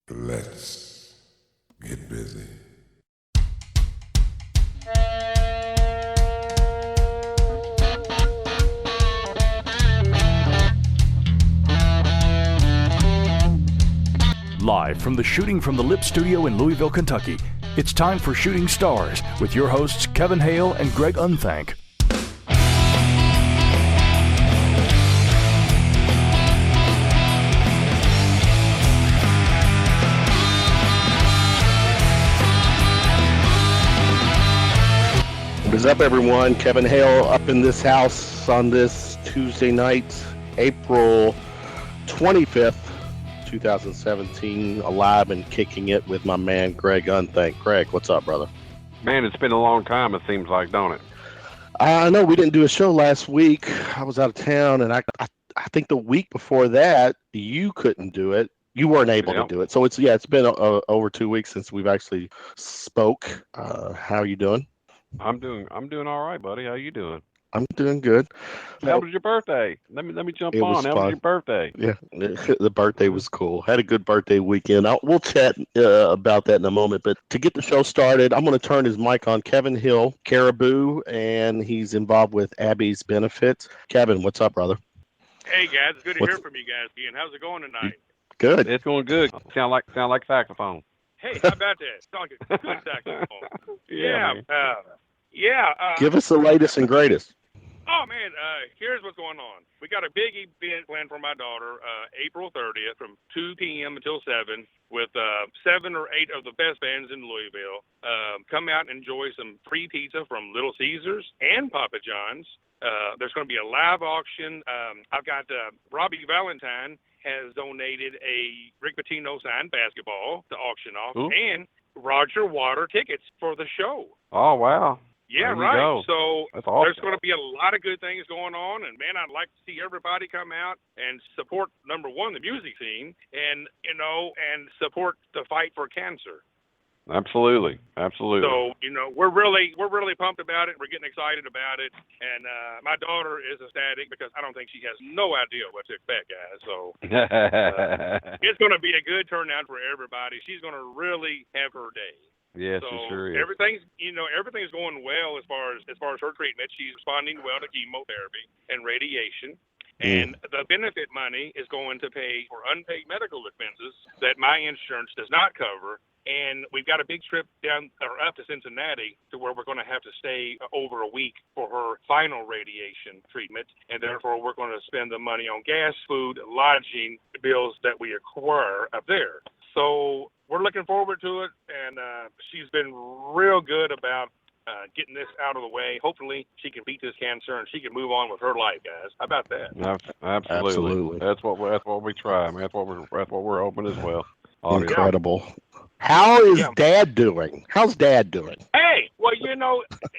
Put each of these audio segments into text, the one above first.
Let's get busy. Live from the Shooting from the Lip studio in Louisville, Kentucky, it's time for Shooting Stars with your hosts Kevin Hale and Greg Unthank. What is up, everyone? Kevin Hale up in this house on this Tuesday night, April 25th, 2017, alive and kicking it with my man Greg Unthank. Greg, what's up, brother? Man, it's been a long time, it seems like, don't it? I know we didn't do a show last week. I was out of town, and I think the week before that, you couldn't do it. You weren't able to do it. So it's been over 2 weeks since we've actually spoke. How are you doing? I'm doing all right, buddy. How you doing? I'm doing good. How was your birthday? Let me jump on. Was How fun. was your birthday? Yeah, the birthday was cool. Had a good birthday weekend. We'll chat about that in a moment. But to get the show started, I'm going to turn his mic on Kevin Hill, Caribou, and he's involved with Abby's Benefits. Kevin, what's up, brother? Hey, guys. It's good to hear from you guys again. How's it going tonight? Good. It's going good. Sound like saxophone. Hey, how about that? Sound like a good saxophone. Yeah. Give us the latest and greatest. Oh, man, here's what's going on. We got a big event planned for my daughter, April 30th from 2 p.m. until 7 with 7 or 8 of the best bands in Louisville. Come out and enjoy some free pizza from Little Caesars and Papa John's. There's going to be a live auction. I've got Robbie Valentine has donated a Rick Pitino signed basketball to auction off. Ooh. And Roger Water tickets for the show. Oh, wow. Yeah, there you right. go. So That's awesome. There's going to be a lot of good things going on, and man, I'd like to see everybody come out and support number one, the music scene, and support the fight for cancer. Absolutely. So we're really pumped about it. We're getting excited about it, and my daughter is ecstatic because I don't think she has no idea what to expect, guys. So it's going to be a good turnout for everybody. She's going to really have her day. Yes, so it sure is. everything's going well as far as her treatment. She's responding well to chemotherapy and radiation. And the benefit money is going to pay for unpaid medical expenses that my insurance does not cover. And we've got a big trip up to Cincinnati to where we're going to have to stay over a week for her final radiation treatment. And therefore, we're going to spend the money on gas, food, lodging bills that we acquire up there. So we're looking forward to it, and she's been real good about getting this out of the way. Hopefully, she can beat this cancer and she can move on with her life, guys. How about that? Absolutely. That's what we try. Man. That's what we're hoping as well. Incredible. How is Dad doing? How's Dad doing? Hey, well,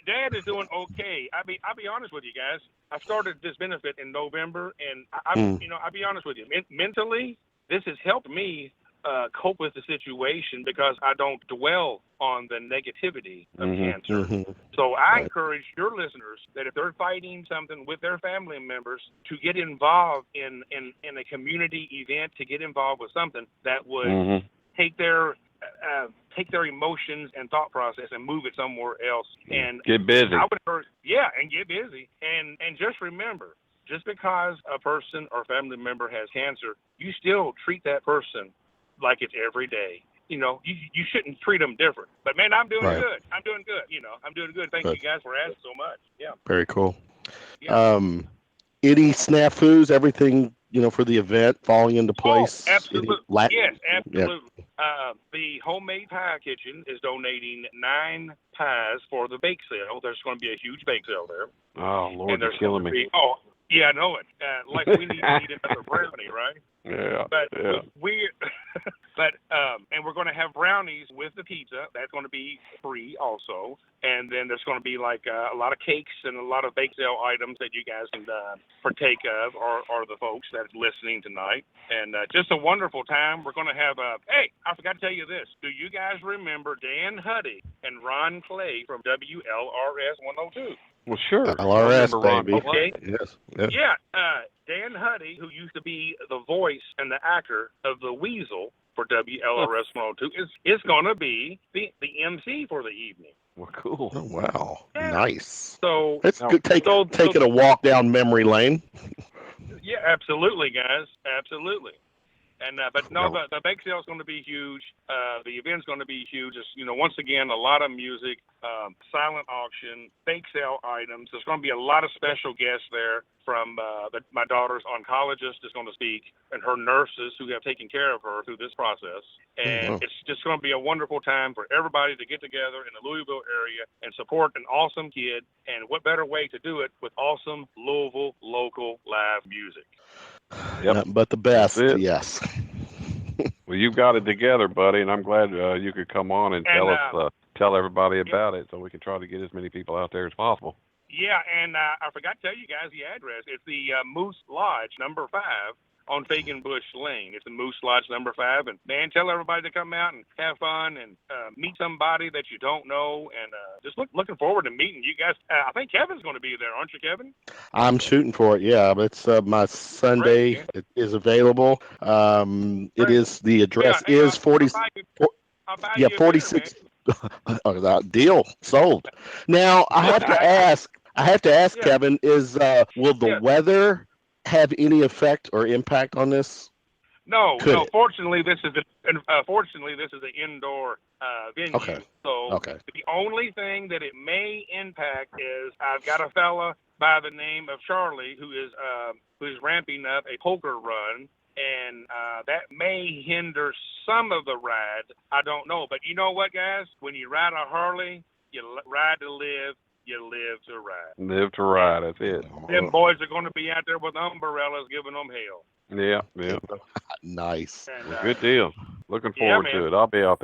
Dad is doing okay. I'll be honest with you guys. I started this benefit in November, and I'll be honest with you. Mentally, this has helped me cope with the situation because I don't dwell on the negativity of cancer. Mm-hmm. So I encourage your listeners that if they're fighting something with their family members, to get involved in a community event, to get involved with something that would take their emotions and thought process and move it somewhere else. And get busy. I would encourage, and get busy. And just remember, just because a person or family member has cancer, you still treat that person like it's every day. You shouldn't treat them different. But man, I'm doing good. I'm doing good. I'm doing good. Thank you guys for asking so much. Yeah. Very cool. Yeah. Any snafus, everything, for the event falling into place? Oh, absolutely. Yes, absolutely. Yeah. The Homemade Pie Kitchen is donating 9 pies for the bake sale. There's going to be a huge bake sale there. Oh, Lord, you're killing me. Yeah, I know it. Like we need another brownie, right? Yeah. But and we're going to have brownies with the pizza. That's going to be free also. And then there's going to be like a lot of cakes and a lot of bake sale items that you guys can partake of, or the folks that are listening tonight. And just a wonderful time. We're going to have hey, I forgot to tell you this. Do you guys remember Dan Huddy and Ron Clay from WLRS 102? Well, sure. LRS, baby. Okay. Yes. Yeah. Dan Huddy, who used to be the voice and the actor of the Weasel for WLRS 102 is going to be the MC for the evening. Well, cool. Oh, wow. Yeah. Nice. So It's good taking a walk down memory lane. Yeah, absolutely, guys. Absolutely. And but the bake sale is going to be huge. The event's going to be huge. It's, once again, a lot of music, silent auction, bake sale items. There's going to be a lot of special guests there from my daughter's oncologist is going to speak, and her nurses who have taken care of her through this process. And it's just going to be a wonderful time for everybody to get together in the Louisville area and support an awesome kid. And what better way to do it with awesome Louisville local live music? Yep. Nothing but the best, yes. Well, you've got it together, buddy, and I'm glad you could come on and tell everybody about it so we can try to get as many people out there as possible. Yeah, and I forgot to tell you guys the address. It's the Moose Lodge, number 5, on Fagan Bush Lane. It's the Moose Lodge, number 5. And, man, tell everybody to come out and have fun and meet somebody that you don't know. And just looking forward to meeting you guys. I think Kevin's going to be there, aren't you, Kevin? I'm shooting for it, yeah. It's my Sunday. Great, it is available. It is, the address is 46. Deal. Sold. Now, I have to ask, Kevin, will the weather have any effect or impact on this? No. Fortunately, this is an indoor venue. Okay. So the only thing that it may impact is I've got a fella by the name of Charlie who's ramping up a poker run, and that may hinder some of the ride. I don't know, but you know what, guys? When you ride a Harley, you ride to live. You live to ride. Live to ride, that's it. Them boys are going to be out there with umbrellas giving them hell. Yeah. Nice. And, good deal. Looking forward to it. I'll be out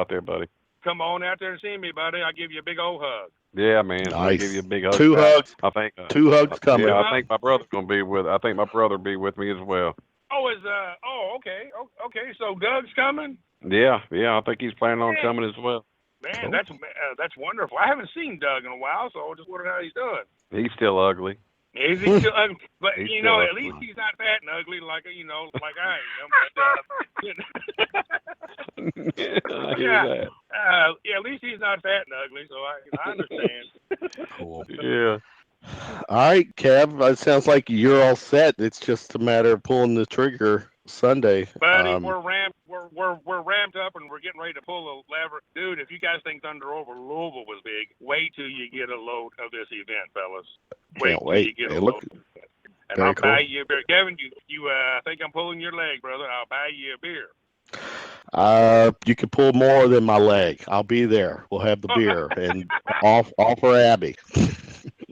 there, buddy. Come on out there and see me, buddy. I'll give you a big old hug. Yeah, man. Nice. I'll give you a big hug. 2 hugs. I think 2 hugs coming. Yeah, I think my brother's going to be with. I think my brother will be with me as well. Okay. Okay. So Doug's coming? Yeah. I think he's planning on coming as well. Man, that's wonderful. I haven't seen Doug in a while, so I just wondering how he's doing. He's still ugly. Is he still ugly? But at least he's not fat and ugly like I am. Yeah. At least he's not fat and ugly, so I understand. Cool. Yeah. All right, Kev. It sounds like you're all set. It's just a matter of pulling the trigger Sunday. Buddy, we're ramped up and we're getting ready to pull a lever. Dude, if you guys think Thunder Over Louisville was big, wait till you get a load of this event, fellas. Wait till you get a load. And I'll buy you a beer. Kevin, you think I'm pulling your leg, brother. I'll buy you a beer. You can pull more than my leg. I'll be there. We'll have the beer and all for Abby.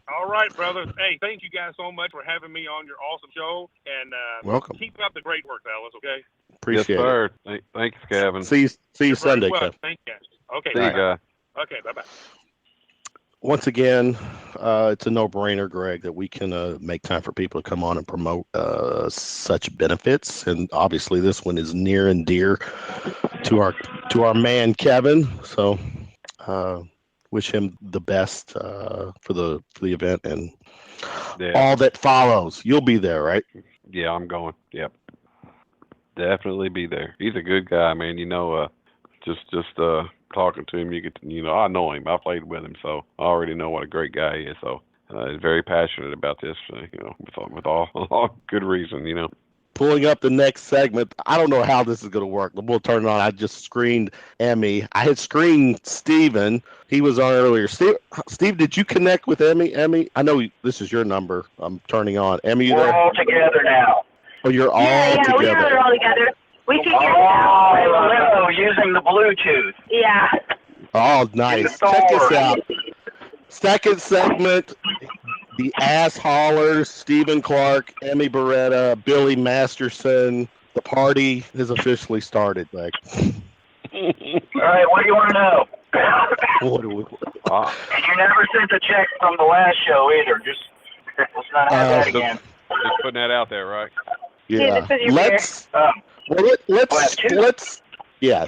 All right, brother. Hey, thank you guys so much for having me on your awesome show. And welcome. Keep up the great work, fellas, okay? Appreciate it. Thank you, Kevin. See you Sunday, Kevin. Thank you. Okay. See you guys. Okay, bye-bye. Once again, it's a no-brainer, Greg, that we can make time for people to come on and promote such benefits. And obviously this one is near and dear to our man, Kevin. So wish him the best for the event and all that follows. You'll be there, right? Yeah, I'm going. Yep. Definitely be there. He's a good guy, man. Just talking to him, you get to, I know him. I played with him, so I already know what a great guy he is. So he's very passionate about this, with all good reason, Pulling up the next segment. I don't know how this is going to work, but we'll turn it on. I just screened Emmie. I had screened Steven. He was on earlier. Steve, did you connect with Emmie? Emmie, I know this is your number. I'm turning on. Emmie, you there? We're all together now. Oh, you're all together. Yeah, we're all together. We figured it out. Oh, using the Bluetooth. Yeah. Oh, nice. Check this out. Second segment, the Ass Haulers, Stephen Clark, Emmie Beretta, Billy Masterson. The party has officially started, Greg. All right, what do you want to know? What do we? You never sent a check from the last show either. Just let's not have that again. Just putting that out there, right? Yeah. Let's. Yeah.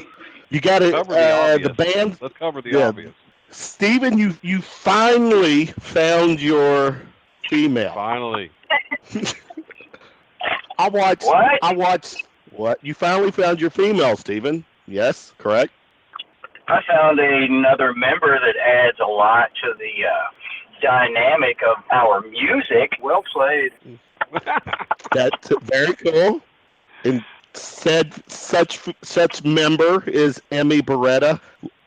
You got it. The band. Let's cover the obvious. Stephen, you finally found your female. Finally. I watched What? You finally found your female, Steven. Yes, correct? I found another member that adds a lot to the dynamic of our music. Well played. That's very cool. And such member is Emmie Beretta.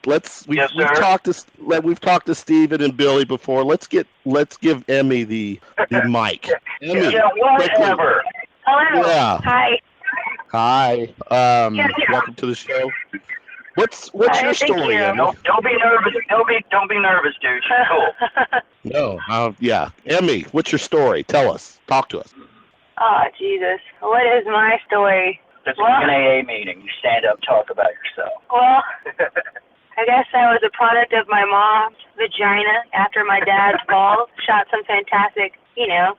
We've talked to Steven and Billy before. Let's give Emmie the mic. Emmie, Yeah, whatever. Hello. Yeah. Hi. Hi. Welcome to the show. What's your Thank story, you. Emmie? Don't be nervous. Don't be nervous, dude. She's cool. No. Yeah. Emmie, what's your story? Tell us. Talk to us. Oh, Jesus. What is my story? This is an AA meeting. You stand up, talk about yourself. Well, I guess I was a product of my mom's vagina after my dad's balls. Shot some fantastic, and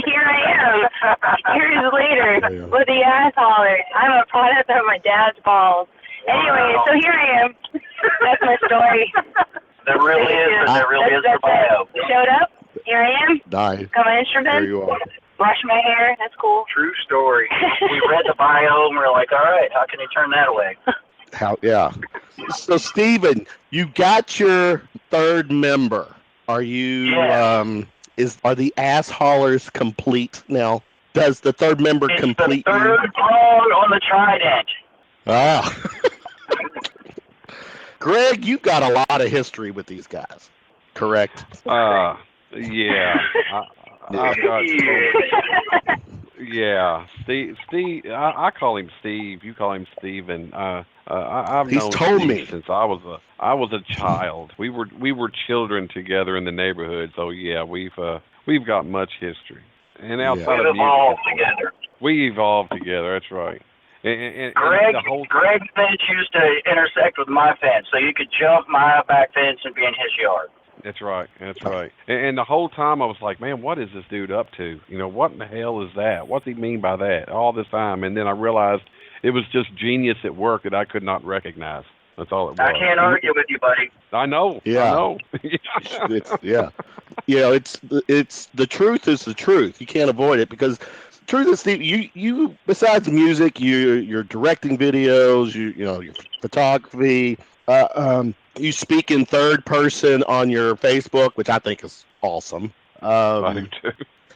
here I am, years later, with the ass holler. I'm a product of my dad's balls. Anyway, so here I am. That's my story. There really is the bio. Showed up. Here I am. Die. Got my instrument. There you are. Brush my hair. That's cool. True story. We read the bio and we're like, all right, how can you turn that away? Yeah. So, Steven, you got your third member. Are you? Yeah. Are the ass haulers complete now? Does the third member complete the third prong on the trident. Ah. Greg, you got a lot of history with these guys, correct? Yeah. I've got. Yeah, Steve. I call him Steve. You call him Steven. I've known Steve since I was a child. We were children together in the neighborhood. So yeah, we've got much history. And outside of music, we evolved together. That's right. And Greg's fence used to intersect with my fence, so you could jump my back fence and be in his yard. That's right. And the whole time I was like, man, what is this dude up to? What in the hell is that? What's he mean by that? All this time. And then I realized it was just genius at work that I could not recognize. That's all it was. I can't argue with you, buddy. I know. Yeah. I know. It's the truth is the truth. You can't avoid it because truth is, Steve, you besides music, you're directing videos, your photography, you speak in third person on your Facebook, which I think is awesome. I do too.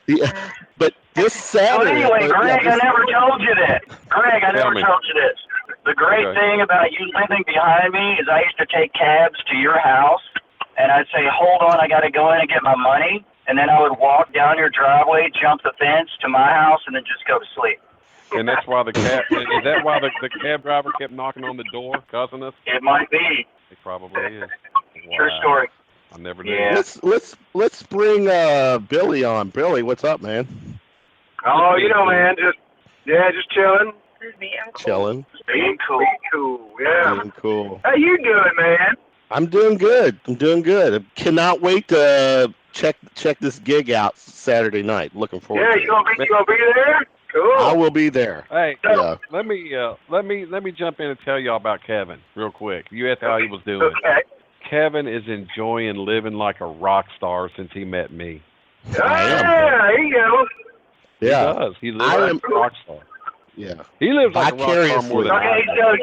Yeah, but this Saturday. Well, anyway, Greg, I never told you this. Greg, I never told you this. The great thing about you living behind me is I used to take cabs to your house, and I'd say, hold on, I got to go in and get my money. And then I would walk down your driveway, jump the fence to my house, and then just go to sleep. And that's why is that why the cab driver kept knocking on the door, causing us? It might be. It probably is. Wow. True story. I never knew. Yeah. Let's bring Billy on. Billy, what's up, man? Oh, man, just chilling. Chilling. Being cool. Yeah. Being cool. How you doing, man? I'm doing good. I cannot wait to check this gig out Saturday night. Looking forward. Yeah, to you gonna be there? Cool. I will be there. Hey, yeah. let me jump in and tell y'all about Kevin real quick. You asked how he was doing. Okay. Kevin is enjoying living like a rock star since he met me. There you go. Yeah. He does. He lives like a rock star. Yeah. He lives like a rock star more than I do.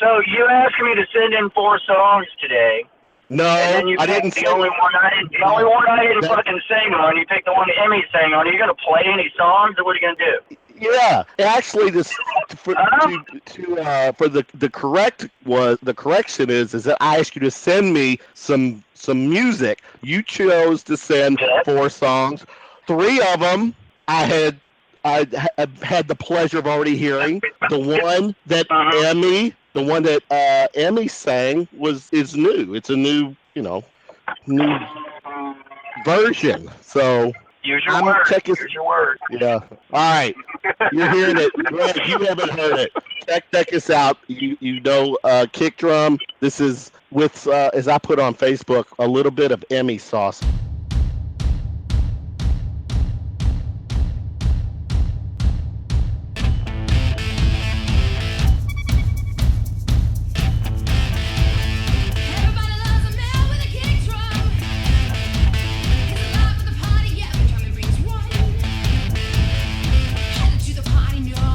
So you asked me to send in 4 songs today. No, I didn't. The only one I didn't fucking sing on. You picked the one Emmie sang on. Are you gonna play any songs, or what are you gonna do? Yeah, actually, the correction is that I asked you to send me some music. You chose to send 4 songs. 3 of them I had the pleasure of already hearing. The one that Emmie sang is new. It's a new version. So use your word. Yeah. All right. You're hearing it. Greg, you haven't heard it. Check us out. Kick drum. This is with as I put on Facebook, a little bit of Emmie sauce. To the party, no.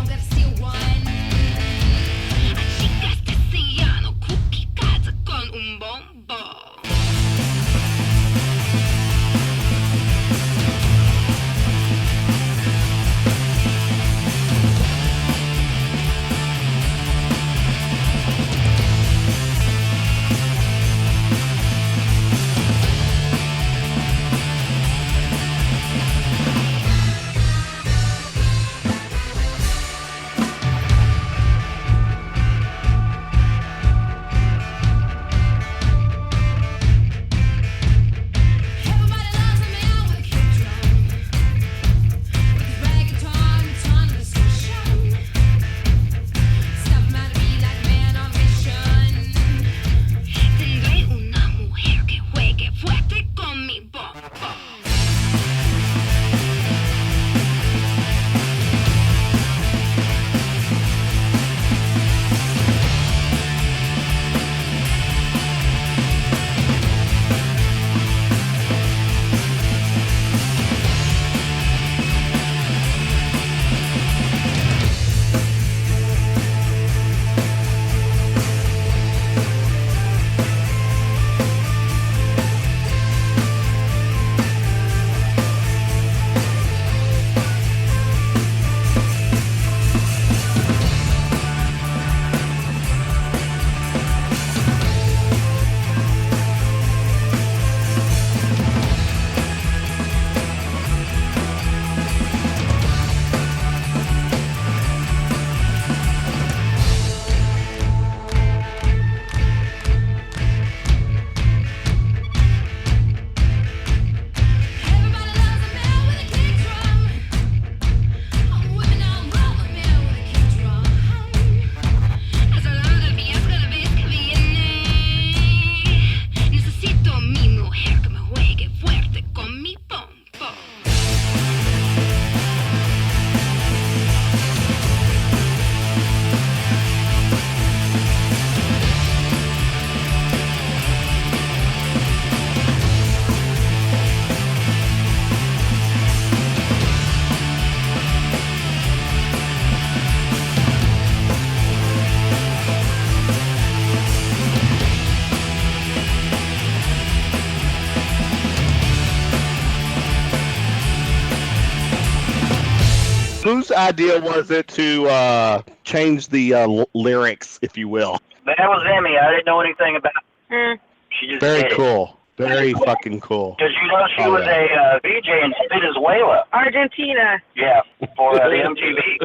whose idea was it to change the lyrics, if you will? That was Emmie. I didn't know anything about it. She just Very did cool. Very fucking cool. Because she was a VJ in Venezuela. Argentina. Yeah, for the MTV.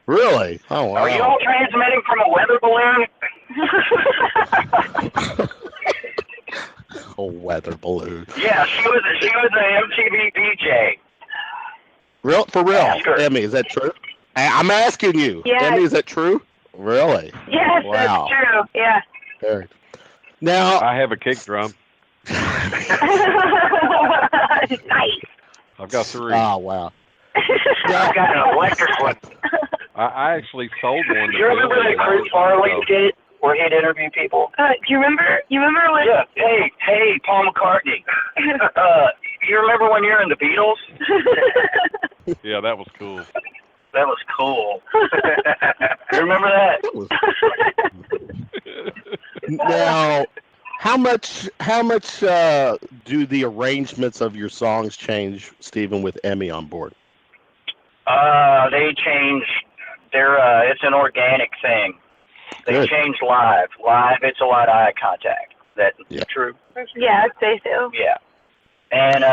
Really? Oh, wow. Are you all transmitting from a weather balloon? A weather balloon. Yeah, she was an MTV VJ. For real? Ask her. Emmy, is that true? I'm asking you. Yes. Emmy, is that true? Really? Yes, Wow. that's true. Yeah. Very. Now, I have a kick drum. Nice. I've got 3. oh, wow. I got an electric one. I actually sold one. Do you remember that Chris Farley skit where he'd interview people? Do you remember? You remember when? Yeah. Hey, Paul McCartney. You remember when you were in the Beatles? Yeah, that was cool. That was cool. You remember that? Now, how much do the arrangements of your songs change, Stephen, with Emmy on board? They change. It's an organic thing. They Good. change live. Live, it's a lot of eye contact. That true? Yeah, I'd say so. Yeah. And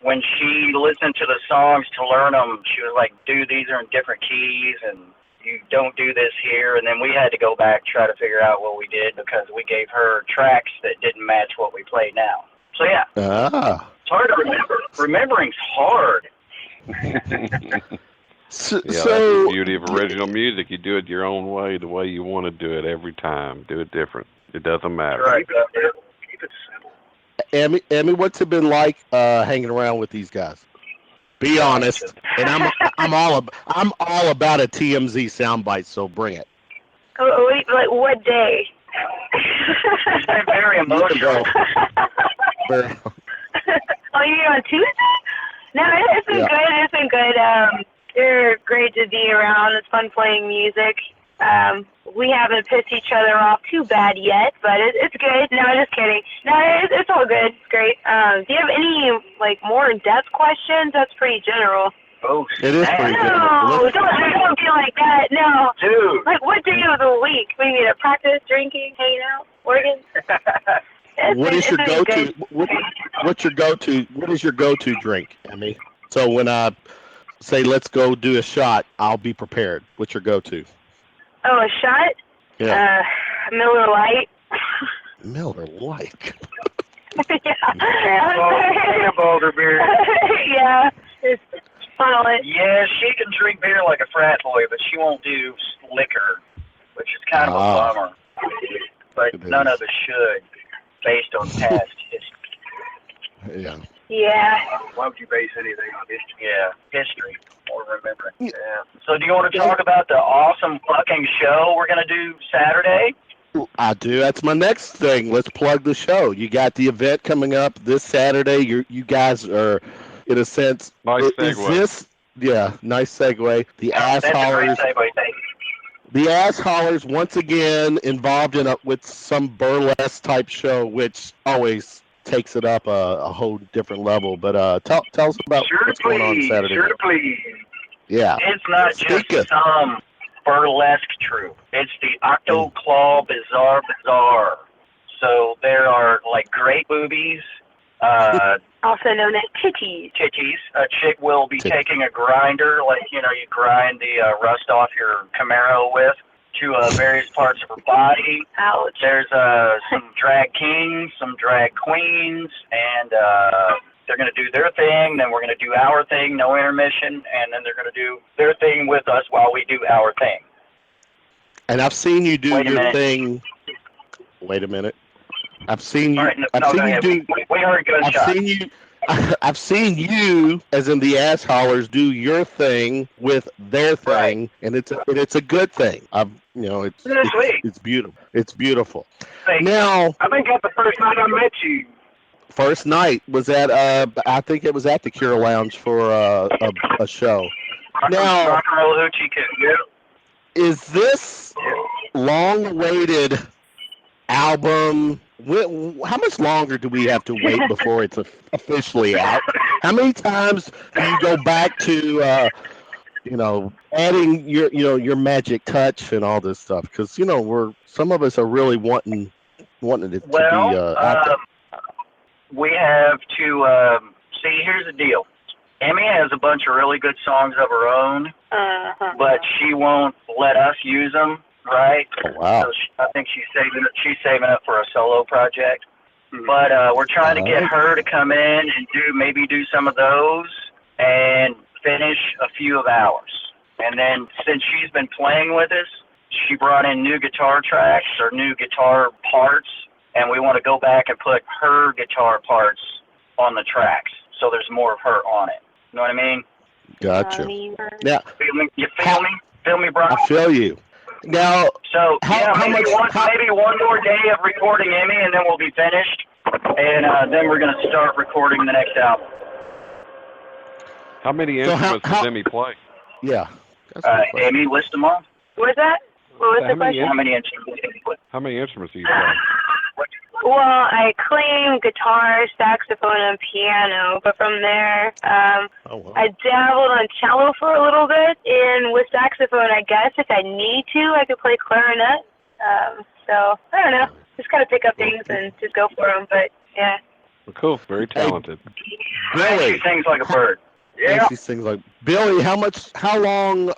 when she listened to the songs to learn them, she was like, dude, these are in different keys, and you don't do this here. And then we had to go back, try to figure out what we did, because we gave her tracks that didn't match what we play now. So, yeah. It's hard to remember. Remembering's hard. So, Yeah, that's the beauty of original music. You do it your own way, the way you want to do it every time. Do it different. It doesn't matter. Right. Keep it simple. Emmy, what's it been like hanging around with these guys? Be honest. And I'm all about a TMZ soundbite, so bring it. Oh, wait, like what day? It's been very emotional. Oh, you mean on Tuesday? No, it's been good. It's been good. They're great to be around. It's fun playing music. We haven't pissed each other off too bad yet, but it's good. No, just kidding. No, it's all good. It's great. Do you have any more in-depth questions? That's pretty general. Oh, It is pretty No, good. don't feel like that. No. dude. Like, what day of the week? What do you mean, practice, drinking, hanging out, working? What is your go-to? What's your go-to? What is your go-to drink, Emmy? So when I say let's go do a shot, I'll be prepared. What's your go-to? Oh, a shot? Yeah. Miller Lite. Miller Lite. Yeah. Boulder beer. Yeah. Just funnel it. Yeah, she can drink beer like a frat boy, but she won't do liquor, which is kind of a bummer. But none of us should, based on past history. Yeah. Yeah. Why would you base anything on history? Yeah, history or remembering. Yeah. So do you want to talk about the awesome fucking show we're going to do Saturday? I do. That's my next thing. Let's plug the show. You got the event coming up this Saturday. You guys are, in a sense, Nice is segue. this? Yeah, nice segue. The Ass That's a great Haulers. segue. Thank you. The Ass Haulers once again involved with some burlesque type show, which always takes it up a whole different level. But tell us about what's going on Saturday. Sure to please. Yeah. It's not Speak just it. some burlesque troupe. It's the Octo Claw Bizarre Bazaar. So there are great boobies, Also known as titties. titties. A chick will be taking a grinder, you grind the rust off your Camaro with, to various parts of her body. Ouch. There's some drag kings, some drag queens, and they're going to do their thing. Then we're going to do our thing, no intermission, and then they're going to do their thing with us while we do our thing. And I've seen you do Wait a your minute. thing. Wait a minute. I've seen you. All right, I've go seen you ahead. do. We heard gunshots. I've seen you, as in the Ass Haulers, do your thing with their thing, and it's a good thing. It's beautiful. It's beautiful. Thank you. Now, I think that's the first night I met you. first night was at I think it was at the Cure Lounge for a show. Now, Rock and Roll Hoochie Coo. Yeah. is this long-awaited album? How much longer do we have to wait before it's officially out? How many times do you go back to adding your magic touch and all this stuff, because some of us are really wanting it to be out there. We have to see. Here's the deal. Emmie has a bunch of really good songs of her own, but she won't let us use them. Right? Oh, wow. So I think she's saving up for a solo project. But we're trying to get her to come in and do some of those and finish a few of ours. And then since she's been playing with us, she brought in new guitar tracks or new guitar parts, and we want to go back and put her guitar parts on the tracks, so there's more of her on it. You know what I mean? Gotcha. Yeah. You feel me? Feel me, Brian? I feel you. Now, so maybe one more day of recording Emmie, and then we'll be finished, and then we're going to start recording the next album. How many instruments does Emmie play? Yeah. Emmie, list them all. What was that? What was the question? How many instruments do you play? How many instruments do you play? Well, I claim guitar, saxophone, and piano, but from there, I dabbled on cello for a little bit, and with saxophone, I guess if I need to, I could play clarinet. So, I don't know. Just kind of pick up things and just go for them, but, yeah. Well, cool. Very talented. Billy. She sings like a bird. Yeah. She sings like Billy. How long?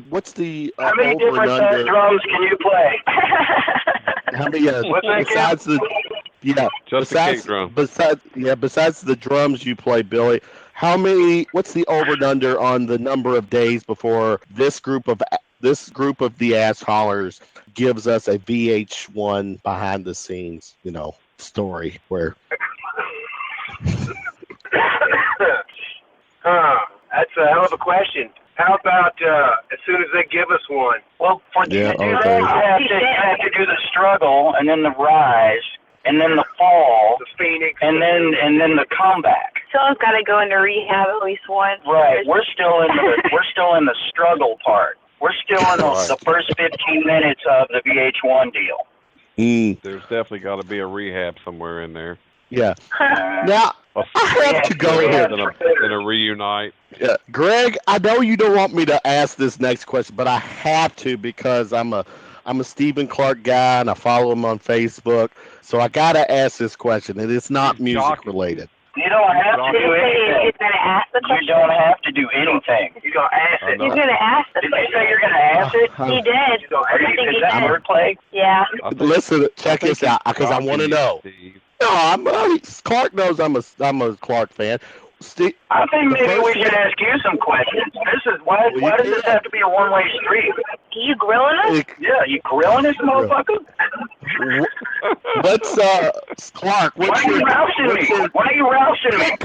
What's the how many different drums can you play? How many? Besides the just the kick drum. Besides the drums you play, Billy. How many? What's the over and under on the number of days before this group of the ass hollers gives us a VH1 behind the scenes, story where? That's a hell of a question. How about as soon as they give us one? Well, for you to do that, you have to do the struggle, and then the rise, and then the fall, the Phoenix, and then the comeback. Someone's got to go into rehab at least once. Right. We're still in the struggle part. We're still in the first 15 minutes of the VH1 deal. There's definitely got to be a rehab somewhere in there. Yeah. Now, I have to go ahead and a reunite. Yeah. Greg, I know you don't want me to ask this next question, but I have to because I'm a Stephen Clark guy and I follow him on Facebook. So I got to ask this question, and it's not music related. You don't have to do anything. He's going to ask the question. You don't have to do anything. You're going to ask it. He's going to ask the question. Did you say you're going to ask it? He did. I think he did. Wordplay? Yeah. Listen, check this out because I want to know. No, Clark knows I'm a Clark fan. I think maybe we should ask you some questions. Why does this have to be a one-way street? Are you grilling us? Yeah, you grilling this motherfucker? Clark, why are you rousing me?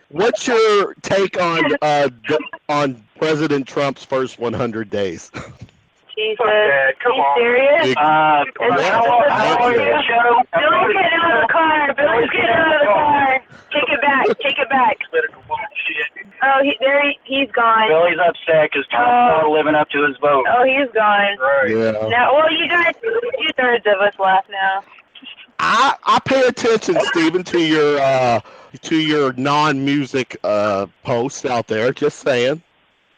What's your take on President Trump's first 100 days? Jesus, are you serious? How long is the show? Billy's getting out of the car. Take it back. Oh, he's gone. Billy's upset because Trump's not living up to his vote. Oh, he's gone. Right. Yeah. Now, well, you guys, 2/3 of us left now. I pay attention, Stephen, to your non-music posts out there. Just saying.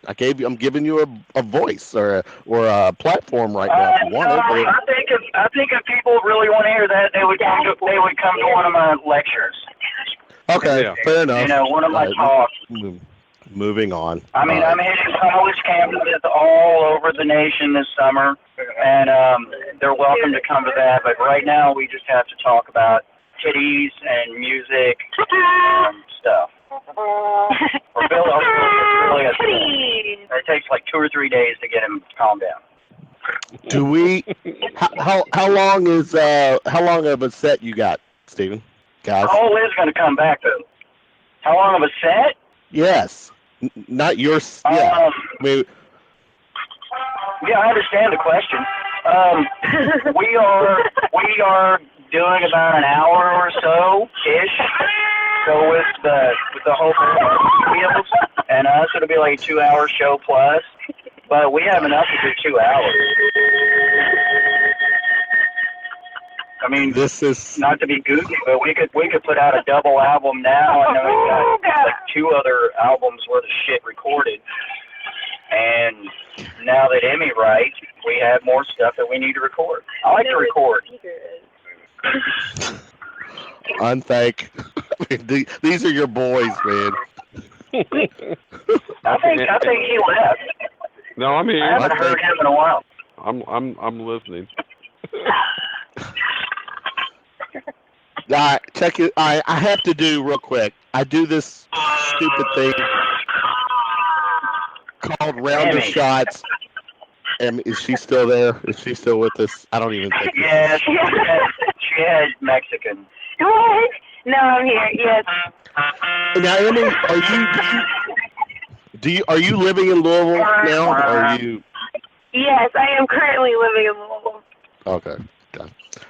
I'm giving you a voice or a platform right now if you want it. I think if people really want to hear that, they would come to one of my lectures. Okay, fair enough. One of my talks. Moving on. I mean, I'm hitting college campuses all over the nation this summer, and they're welcome to come to that. But right now, we just have to talk about titties and music stuff. Or Bill, it takes like 2 or 3 days to get him calmed down. Do we? How long of a set you got, Stephen? Guys. How is going to come back though? How long of a set? Yes. Not your. Yeah. Yeah, I understand the question. We are doing about an hour or so ish. So with the whole wheels and us, it'll be like a 2-hour show plus. But we have enough to do 2 hours. I mean, this is not to be goofy, but we could put out a double album now. I know we've got like 2 other albums worth of shit recorded. And now that Emmie writes, we have more stuff that we need to record. I like to record. Unthank. These are your boys, man. I think he left. No, I'm here. I haven't heard him in a while. I'm listening. Check it. I have to do real quick. I do this stupid thing called round of shots. And is she still there? Is she still with us? I don't even think. Yeah, she had Mexican. What? No, I'm here. Yes. Now, Emmie, are you living in Louisville now? Or are you? Yes, I am currently living in Louisville. Okay.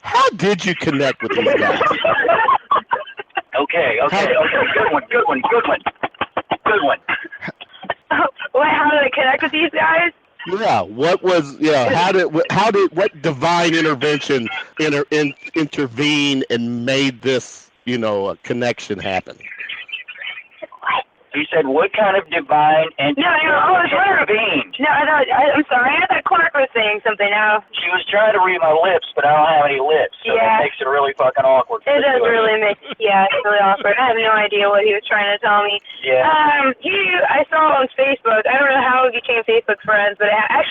How did you connect with these guys? Okay. Good one. How did I connect with these guys? Yeah. What divine intervention intervened and made this, a connection happen? He said, what kind of divine intervened? No, I'm sorry. I thought Clark was saying something now. She was trying to read my lips, but I don't have any lips, so that makes it really fucking awkward. It does really make, it's really awkward. I have no idea what he was trying to tell me. Yeah. I saw on Facebook. I don't know how we became Facebook friends, but I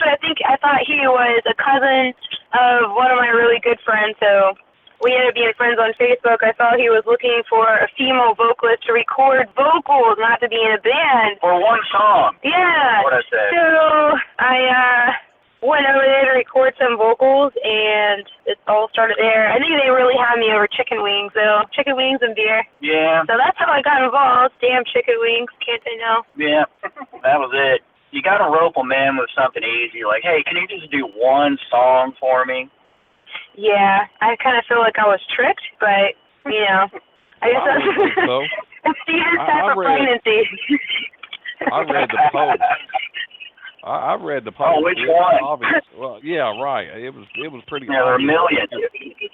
thought he was a cousin of one of my really good friends, so we ended up being friends on Facebook. I saw he was looking for a female vocalist to record vocals, not to be in a band. For one song. Yeah. What I said. So I went over there to record some vocals, and it all started there. I think they really had me over chicken wings, though. Chicken wings and beer. Yeah. So that's how I got involved. Damn chicken wings. Can't say no. Yeah. That was it. You got to rope them in with something easy. Like, hey, can you just do one song for me? Yeah, I kind of feel like I was tricked, but, I guess that's so. Steven's type of pregnancy. I read the post. I read the post. Oh, which one? Obvious. Well, yeah, right. It was pretty there were millions.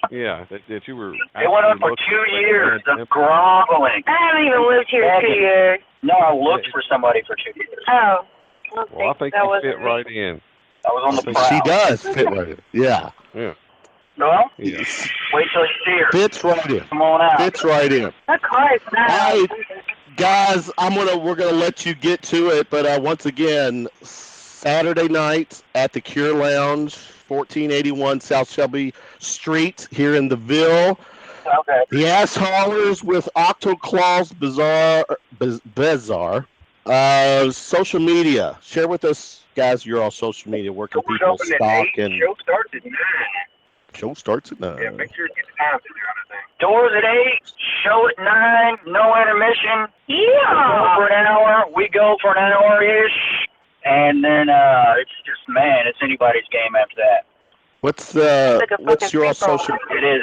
Yeah, that you were. It went on for 2 years of groveling. I haven't even lived here 2 years. No, I looked for somebody for 2 years. Oh. Well, I think you fit right in. I was on the prowl. She does fit right in. Yeah. Yeah. Well, yeah. Wait till you see her. Fits right in. Come on out. Fits right in. Of course. All right, guys, we're gonna let you get to it, but once again, Saturday night at the Cure Lounge, 1481 South Shelby Street here in the Ville. Okay. The Ass Haulers with Octoclaws Bizarre. Social media. Share with us, guys. You're all social media. Where can people stalk and? Show starts at 9. Show starts at 9. Yeah, make sure you get the times in there on the thing. Doors at 8, show at 9, no intermission. Yeah. For an hour. We go for an hour-ish. And then it's anybody's game after that. What's your social? It is.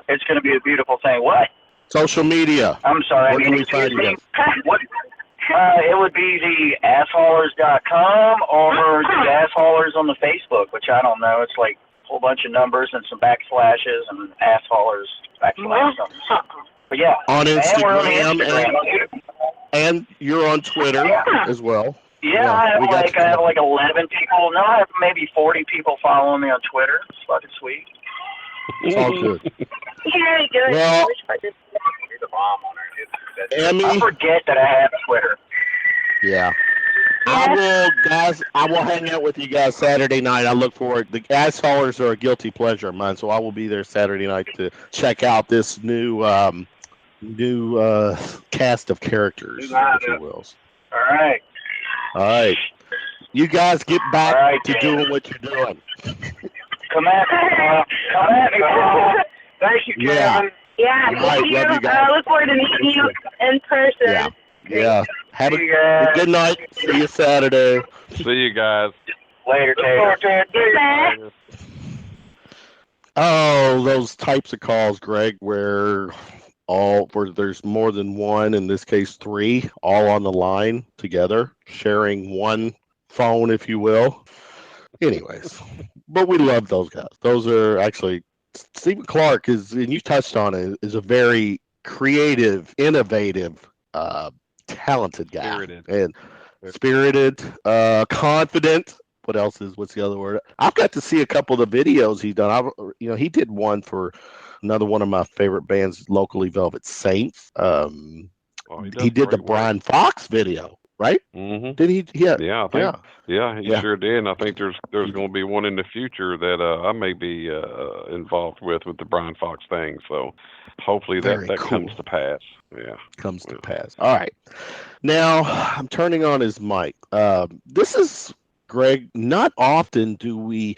It's gonna be a beautiful thing. What? Social media. I'm sorry. Where can we find you guys? What? It would be the asshaulers.com or the asshaulers on the Facebook, which I don't know. It's like a whole bunch of numbers and some backslashes and asshaulers backslash something. But yeah, on Instagram, and we're on Instagram. And you're on Twitter as well. Yeah, I have like 11 people. No, I have maybe 40 people following me on Twitter. It's fucking sweet. It's all good. Yeah, good. Well, You're the bomb on her. Emmie, I forget that I have Twitter. Yeah. I will hang out with you guys Saturday night. I look forward. The Ass Haulers are a guilty pleasure of mine, so I will be there Saturday night to check out this new cast of characters, if you will. All right. All right. You guys get back to doing what you're doing. Come at me, Paul. Thank you, Kevin. Yeah. Yeah, Right, thank you. love you guys. I look forward to meeting you in person. Yeah. Have See you a guys. good night. See you Saturday. See you guys. Later, Taylor. Goodbye. Oh, those types of calls, Greg, where there's more than one, in this case 3, all on the line together, sharing one phone, if you will. Anyways, but we love those guys. Those are actually, Stephen Clark is, and you touched on it, is a very creative, innovative, talented guy. Spirited. And spirited, confident. What's the other word? I've got to see a couple of the videos he's done. He did one for another one of my favorite bands locally, Velvet Saints. He did the Brian Fox video, right? Mm-hmm. Did he? Yeah. He sure did. And I think there's going to be one in the future that I may be involved with the Brian Fox thing. So hopefully that cool. comes to pass. Yeah. Comes to pass. All right. Now I'm turning on his mic. This is Greg. Not often do we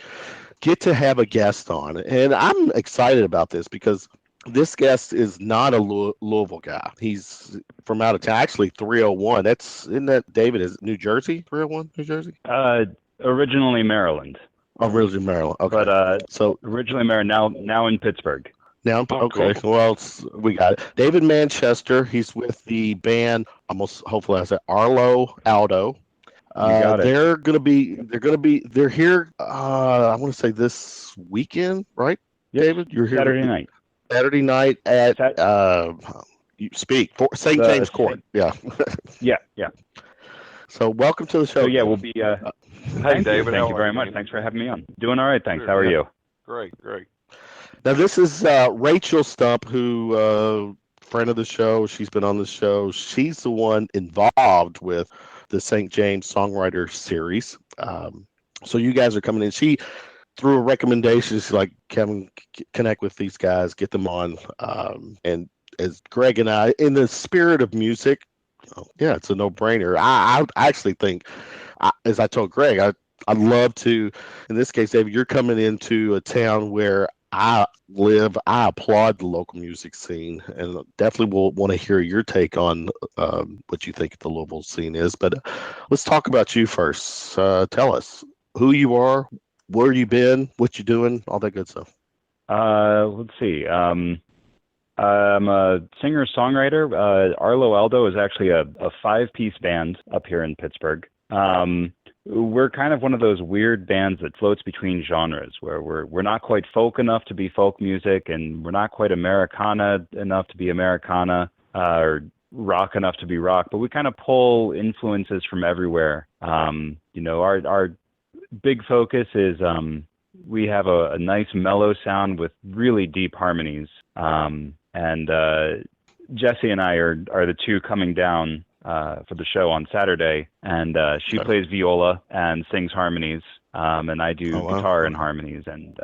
get to have a guest on, and I'm excited about this because this guest is not a Louisville guy. He's from out of town. Actually, 301. Isn't that David? Is it New Jersey? 301, New Jersey? Originally Maryland. Originally Maryland. Okay. But so originally Maryland. Now in Pittsburgh. Now, okay. Cool. Well, we got it. David Manchester. He's with the band. Hopefully, I said Aldo. They're here. I want to say this weekend, right? Yep. David, you're here Saturday night. Saturday night at you speak for St. James Court. Yeah. Yeah. So welcome to the show. So yeah, we'll be. Hey, David. Thank you very much. Thanks for having me on. Doing all right. Thanks. Sure, How are you? Great. Now this is Rachel Stump, who friend of the show. She's been on the show. She's the one involved with the St. James Songwriter Series. So you guys are coming in. She through a recommendation, she's like, Kevin, connect with these guys, get them on. And as Greg and I, in the spirit of music, it's a no-brainer. I actually think, as I told Greg, I'd love to, in this case, David, you're coming into a town where I live. I applaud the local music scene, and definitely will want to hear your take on what you think the Louisville scene is. But let's talk about you first. Tell us who you are, where you been, what you doing, all that good stuff. Let's see. I'm a singer-songwriter. Arlo Aldo is actually a 5-piece band up here in Pittsburgh. We're kind of one of those weird bands that floats between genres, where we're not quite folk enough to be folk music, and we're not quite Americana enough to be Americana, or rock enough to be rock. But we kind of pull influences from everywhere. Our big focus is we have a nice mellow sound with really deep harmonies. And Jesse and I are the two coming down for the show on Saturday, and she plays viola and sings harmonies, and I do guitar and harmonies. And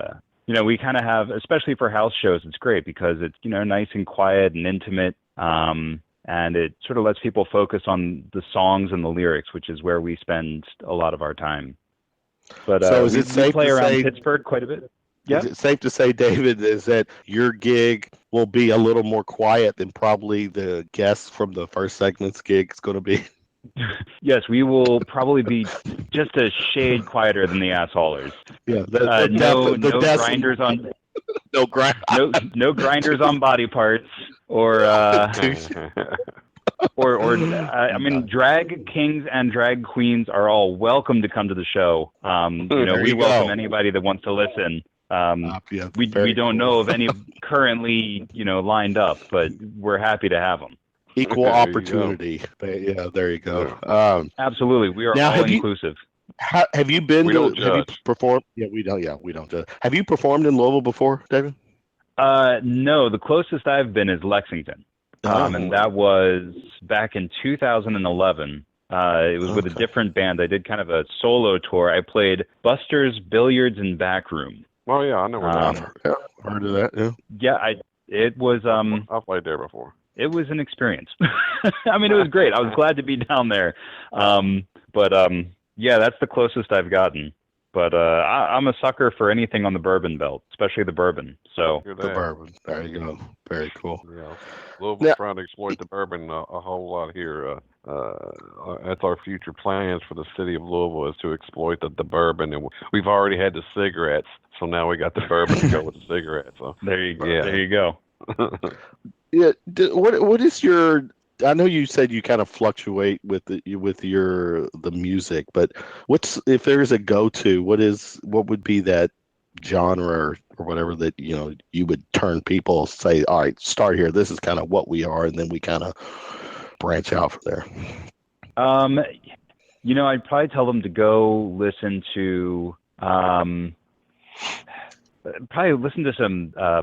we kind of have, especially for house shows, it's great because it's nice and quiet and intimate, and it sort of lets people focus on the songs and the lyrics, which is where we spend a lot of our time. But so is it safe we play to around say, Pittsburgh quite a bit. Yeah. Is it safe to say, David, is that your gig will be a little more quiet than probably the guests from the first segment's gig is going to be? Yes, we will probably be just a shade quieter than the assholers. Yeah. No grinders on. No grinders on body parts or. Drag kings and drag queens are all welcome to come to the show. We welcome anybody that wants to listen. We don't know of any currently, have up, but we're happy to have them. Equal opportunity. There you go. Absolutely. We are all inclusive. Have you been have you performed? Yeah, we don't. Yeah, we don't. Have you performed in Louisville before, David? No, the closest I've been is Lexington. And that was back in 2011. It was with a different band. I did kind of a solo tour. I played Buster's Billiards and Backroom. Oh yeah, I know where that is. Heard of that? Yeah. Yeah, it was. I've played there before. It was an experience. I mean, it was great. I was glad to be down there. Yeah, that's the closest I've gotten. But I'm a sucker for anything on the bourbon belt, especially the bourbon. So the bourbon. There you go. Very cool. Yeah. Louisville's trying to exploit the bourbon a whole lot here. That's our future plans for the city of Louisville, is to exploit the bourbon. And we've already had the cigarettes, so now we got the bourbon to go with the cigarettes. So there you go. Yeah. There you go. Yeah. What is your? I know you said you kind of fluctuate with the music, but if there's a go-to, what would be that genre or whatever that you would turn people, say, all right, start here. This is kind of what we are, and then we kind of branch out from there. I'd probably tell them to go listen to some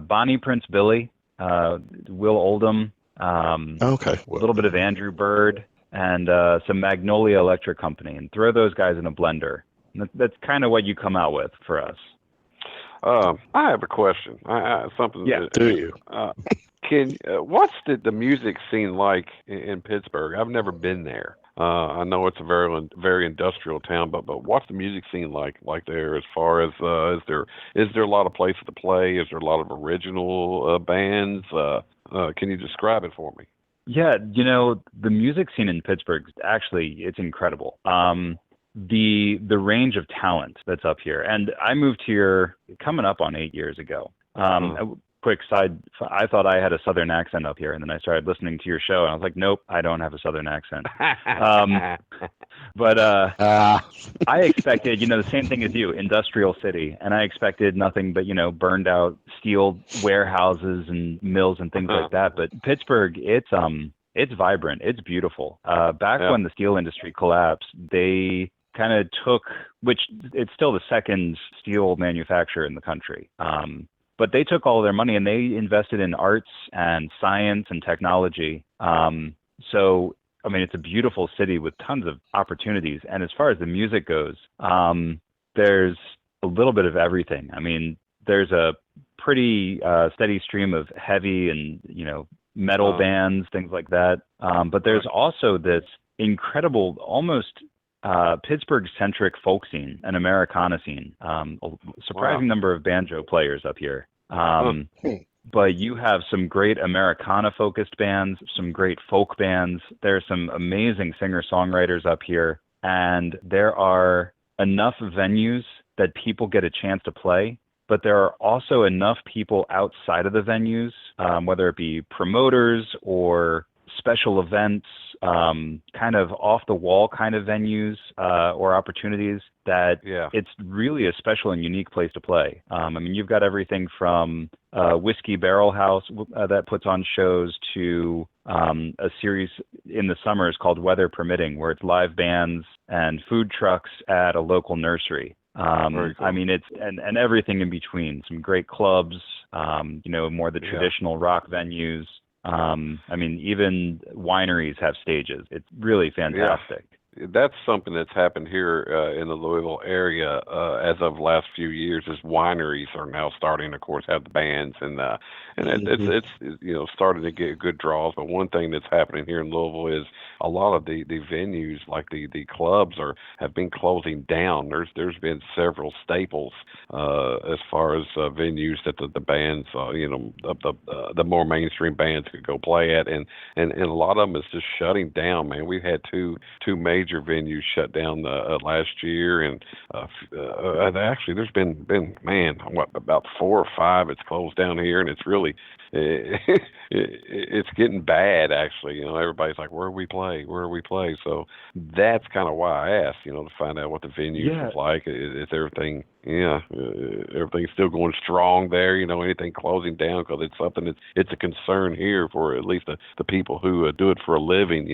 Bonnie Prince Billy, Will Oldham, Okay. a little bit of Andrew Bird, and some Magnolia Electric Company, and throw those guys in a blender. That's kind of what you come out with for us. I have a question. Something. Yeah. Do you? What's the music scene like in Pittsburgh? I've never been there. I know it's a very industrial town, but what's the music scene like there? As far as is there a lot of places to play? Is there a lot of original bands? Can you describe it for me? Yeah, the music scene in Pittsburgh, actually, it's incredible. The range of talent that's up here. And I moved here coming up on 8 years ago. Quick side, I thought I had a Southern accent up here, and then I started listening to your show, and I was like, nope, I don't have a Southern accent. But I expected, the same thing as you, industrial city, and I expected nothing but, burned out steel warehouses and mills and things like that. But Pittsburgh, it's vibrant, it's beautiful. Back when the steel industry collapsed, they kind of took, which it's still the second steel manufacturer in the country. But they took all of their money and they invested in arts and science and technology. So, it's a beautiful city with tons of opportunities. And as far as the music goes, there's a little bit of everything. There's a pretty steady stream of heavy and, metal bands, things like that. But there's also this incredible, almost Pittsburgh-centric folk scene, an Americana scene. A surprising number of banjo players up here. But you have some great Americana-focused bands, some great folk bands. There's some amazing singer-songwriters up here. And there are enough venues that people get a chance to play. But there are also enough people outside of the venues, whether it be promoters or special events, kind of off-the-wall kind of venues or opportunities that it's really a special and unique place to play. You've got everything from Whiskey Barrel House that puts on shows to a series in the summers called Weather Permitting, where it's live bands and food trucks at a local nursery. Cool. It's and everything in between. Some great clubs, more the traditional rock venues. Even wineries have stages. It's really fantastic. That's something that's happened here in the Louisville area as of last few years. Is wineries are now starting, of course, have the bands and it's starting to get good draws. But one thing that's happening here in Louisville is a lot of the venues, like the clubs, have been closing down. There's been several staples as far as venues that the bands, the more mainstream bands could go play at, and a lot of them is just shutting down. Man, we've had two major venues shut down last year, and actually there's been about 4 or 5 it's closed down here, and it's really it's getting bad actually. Everybody's like, where do we play? So that's kind of why I asked, to find out what the venue is like. Is everything everything's still going strong there? Anything closing down? Because it's something it's a concern here for at least the people who do it for a living.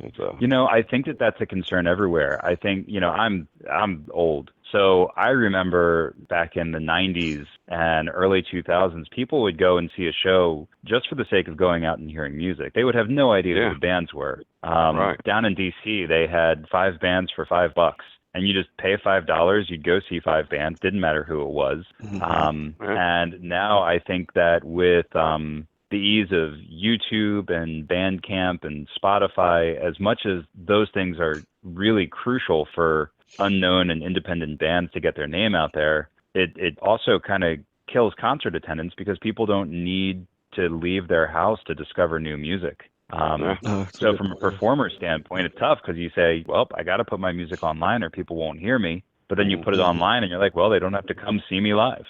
I think that's a concern everywhere. I think, I'm old. So I remember back in the 90s and early 2000s, people would go and see a show just for the sake of going out and hearing music. They would have no idea who the bands were. Down in D.C., they had 5 bands for $5. And you just pay $5, you'd go see 5 bands, didn't matter who it was. And now I think that with the ease of YouTube and Bandcamp and Spotify, as much as those things are really crucial for unknown and independent bands to get their name out there, it also kind of kills concert attendance because people don't need to leave their house to discover new music. So from a performer standpoint, it's tough because you say, well, I got to put my music online or people won't hear me. But then you put it online and you're like, well, they don't have to come see me live.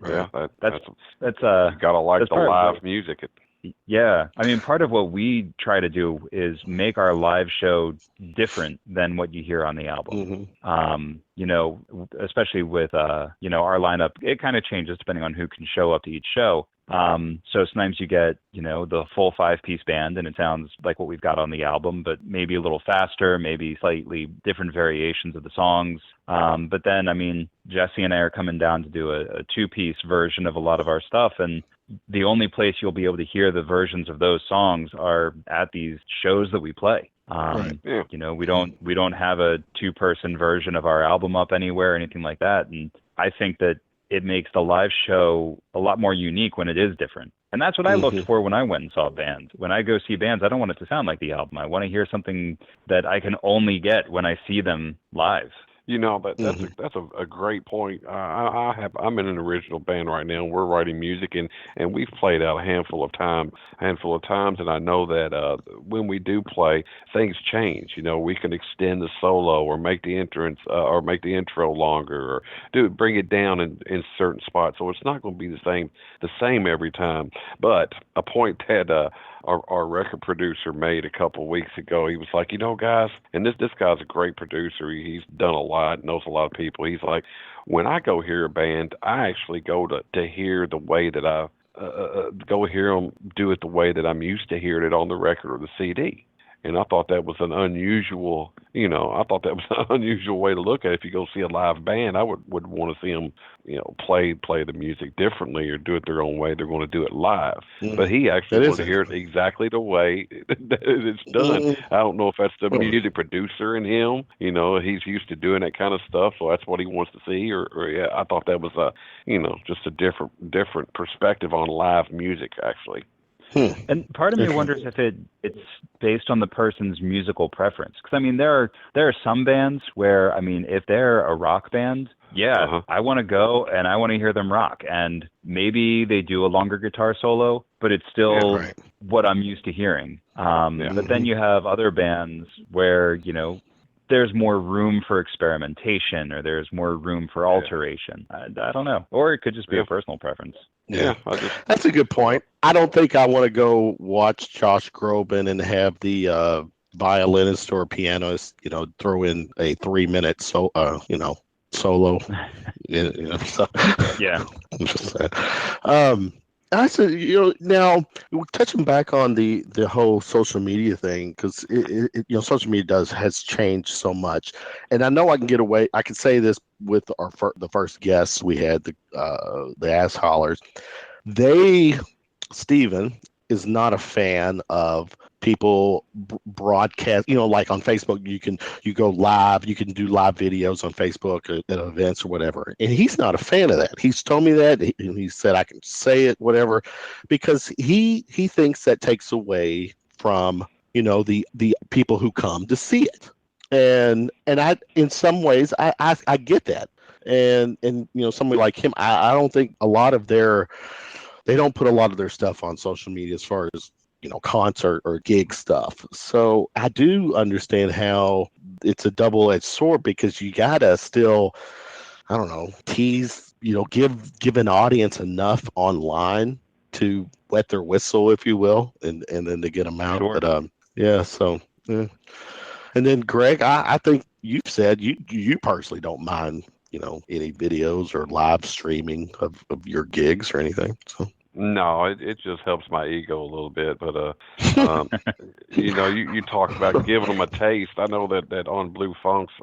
Yeah, that's you gotta like the live music. Yeah, part of what we try to do is make our live show different than what you hear on the album. Especially with our lineup, it kind of changes depending on who can show up to each show. So sometimes you get, the full 5-piece band and it sounds like what we've got on the album, but maybe a little faster, maybe slightly different variations of the songs. But then, Jesse and I are coming down to do a 2-piece version of a lot of our stuff. And the only place you'll be able to hear the versions of those songs are at these shows that we play. Right. Yeah. We don't have a 2-person version of our album up anywhere or anything like that. And I think that it makes the live show a lot more unique when it is different. And that's what I looked for when I went and saw bands. When I go see bands, I don't want it to sound like the album. I want to hear something that I can only get when I see them live. That's a great point. I'm in an original band right now. We're writing music, and we've played out a handful of times, and I know that when we do play, things change. We can extend the solo, or make the entrance, or make the intro longer, or bring it down in certain spots. So it's not going to be the same every time. But a point that our record producer made a couple of weeks ago, he was like, guys, and this guy's a great producer. He's done a lot, knows a lot of people. He's like, when I go hear a band, I actually go to hear the way that I go hear them do it the way that I'm used to hearing it on the record or the CD. And I thought that was an unusual, way to look at it. If you go see a live band, I would want to see them, play the music differently or do it their own way. They're going to do it live. But he actually wanted to hear it exactly the way that it's done. I don't know if that's the music producer in him. He's used to doing that kind of stuff, so that's what he wants to see. Or I thought that was just a different perspective on live music, actually. And part of me wonders if it's based on the person's musical preference. Because, there are some bands where, if they're a rock band, I want to go and I want to hear them rock. And maybe they do a longer guitar solo, but it's still what I'm used to hearing. But then you have other bands where, there's more room for experimentation, or there's more room for alteration. I don't know. Or it could just be a personal preference. Yeah, that's a good point. I don't think I want to go watch Josh Groban and have the violinist or pianist, throw in a 3-minute solo. So, yeah. I said, now touching back on the whole social media thing, because social media has changed so much, and I know I can get away. I can say this with the first guests we had, the Ass Hollers. Steven is not a fan of people broadcast, like on Facebook, you go live, you can do live videos on Facebook at events or whatever. And he's not a fan of that. He's told me that, and he said I can say it, whatever, because he thinks that takes away from, the people who come to see it. And I, in some ways, I get that. And somebody like him, I don't think they don't put a lot of their stuff on social media as far as concert or gig stuff. So I do understand how it's a double-edged sword, because you gotta still, I don't know, tease, give an audience enough online to wet their whistle, if you will, and then to get them out. Sure. But And then Greg, I think you've said you personally don't mind, any videos or live streaming of your gigs or anything. So. No, it just helps my ego a little bit. But, you talk about giving them a taste. I know that on Blue Funk's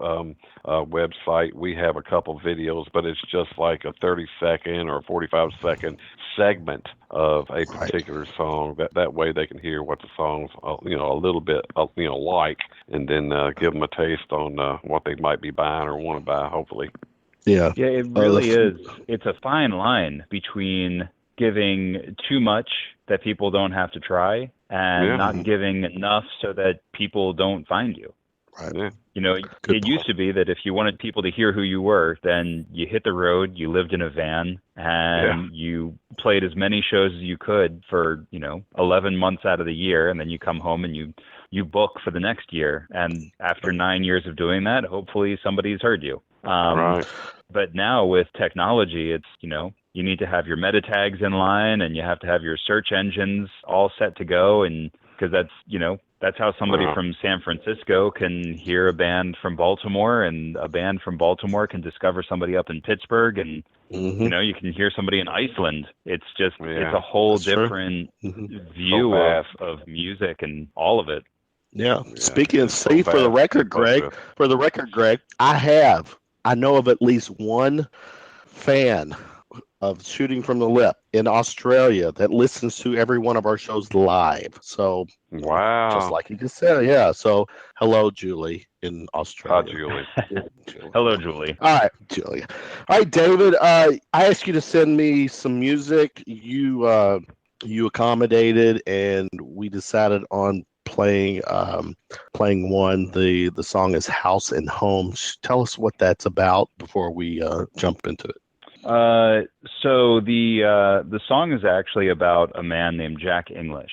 website, we have a couple videos, but it's just like a 30-second or 45-second segment of a particular song. That way they can hear what the song's, a little bit, like, and then give them a taste on what they might be buying or want to buy, hopefully. Yeah. Yeah, it really is. It's a fine line between giving too much that people don't have to try, and not giving enough so that people don't find you. Right. Yeah. It used to be that if you wanted people to hear who you were, then you hit the road, you lived in a van, and you played as many shows as you could for, 11 months out of the year, and then you come home and you book for the next year. And after 9 years of doing that, hopefully somebody's heard you. Right. But now with technology, it's, you need to have your meta tags in line, and you have to have your search engines all set to go. And because that's, That's how somebody from San Francisco can hear a band from Baltimore, and a band from Baltimore can discover somebody up in Pittsburgh, and you know, you can hear somebody in Iceland. It's just it's a whole different view of music and all of it. Yeah. Speaking of safe, for the record, Greg, I know of at least one fan of Shooting from the Lip in Australia that listens to every one of our shows live. So just like you just said, so hello, Julie in Australia. Hi, Julie. Hello, Julie. All right, Julie. All right, David. I asked you to send me some music. You accommodated, and we decided on playing one. The song is House and Home. Tell us what that's about before we jump into it. So the song is actually about a man named Jack English,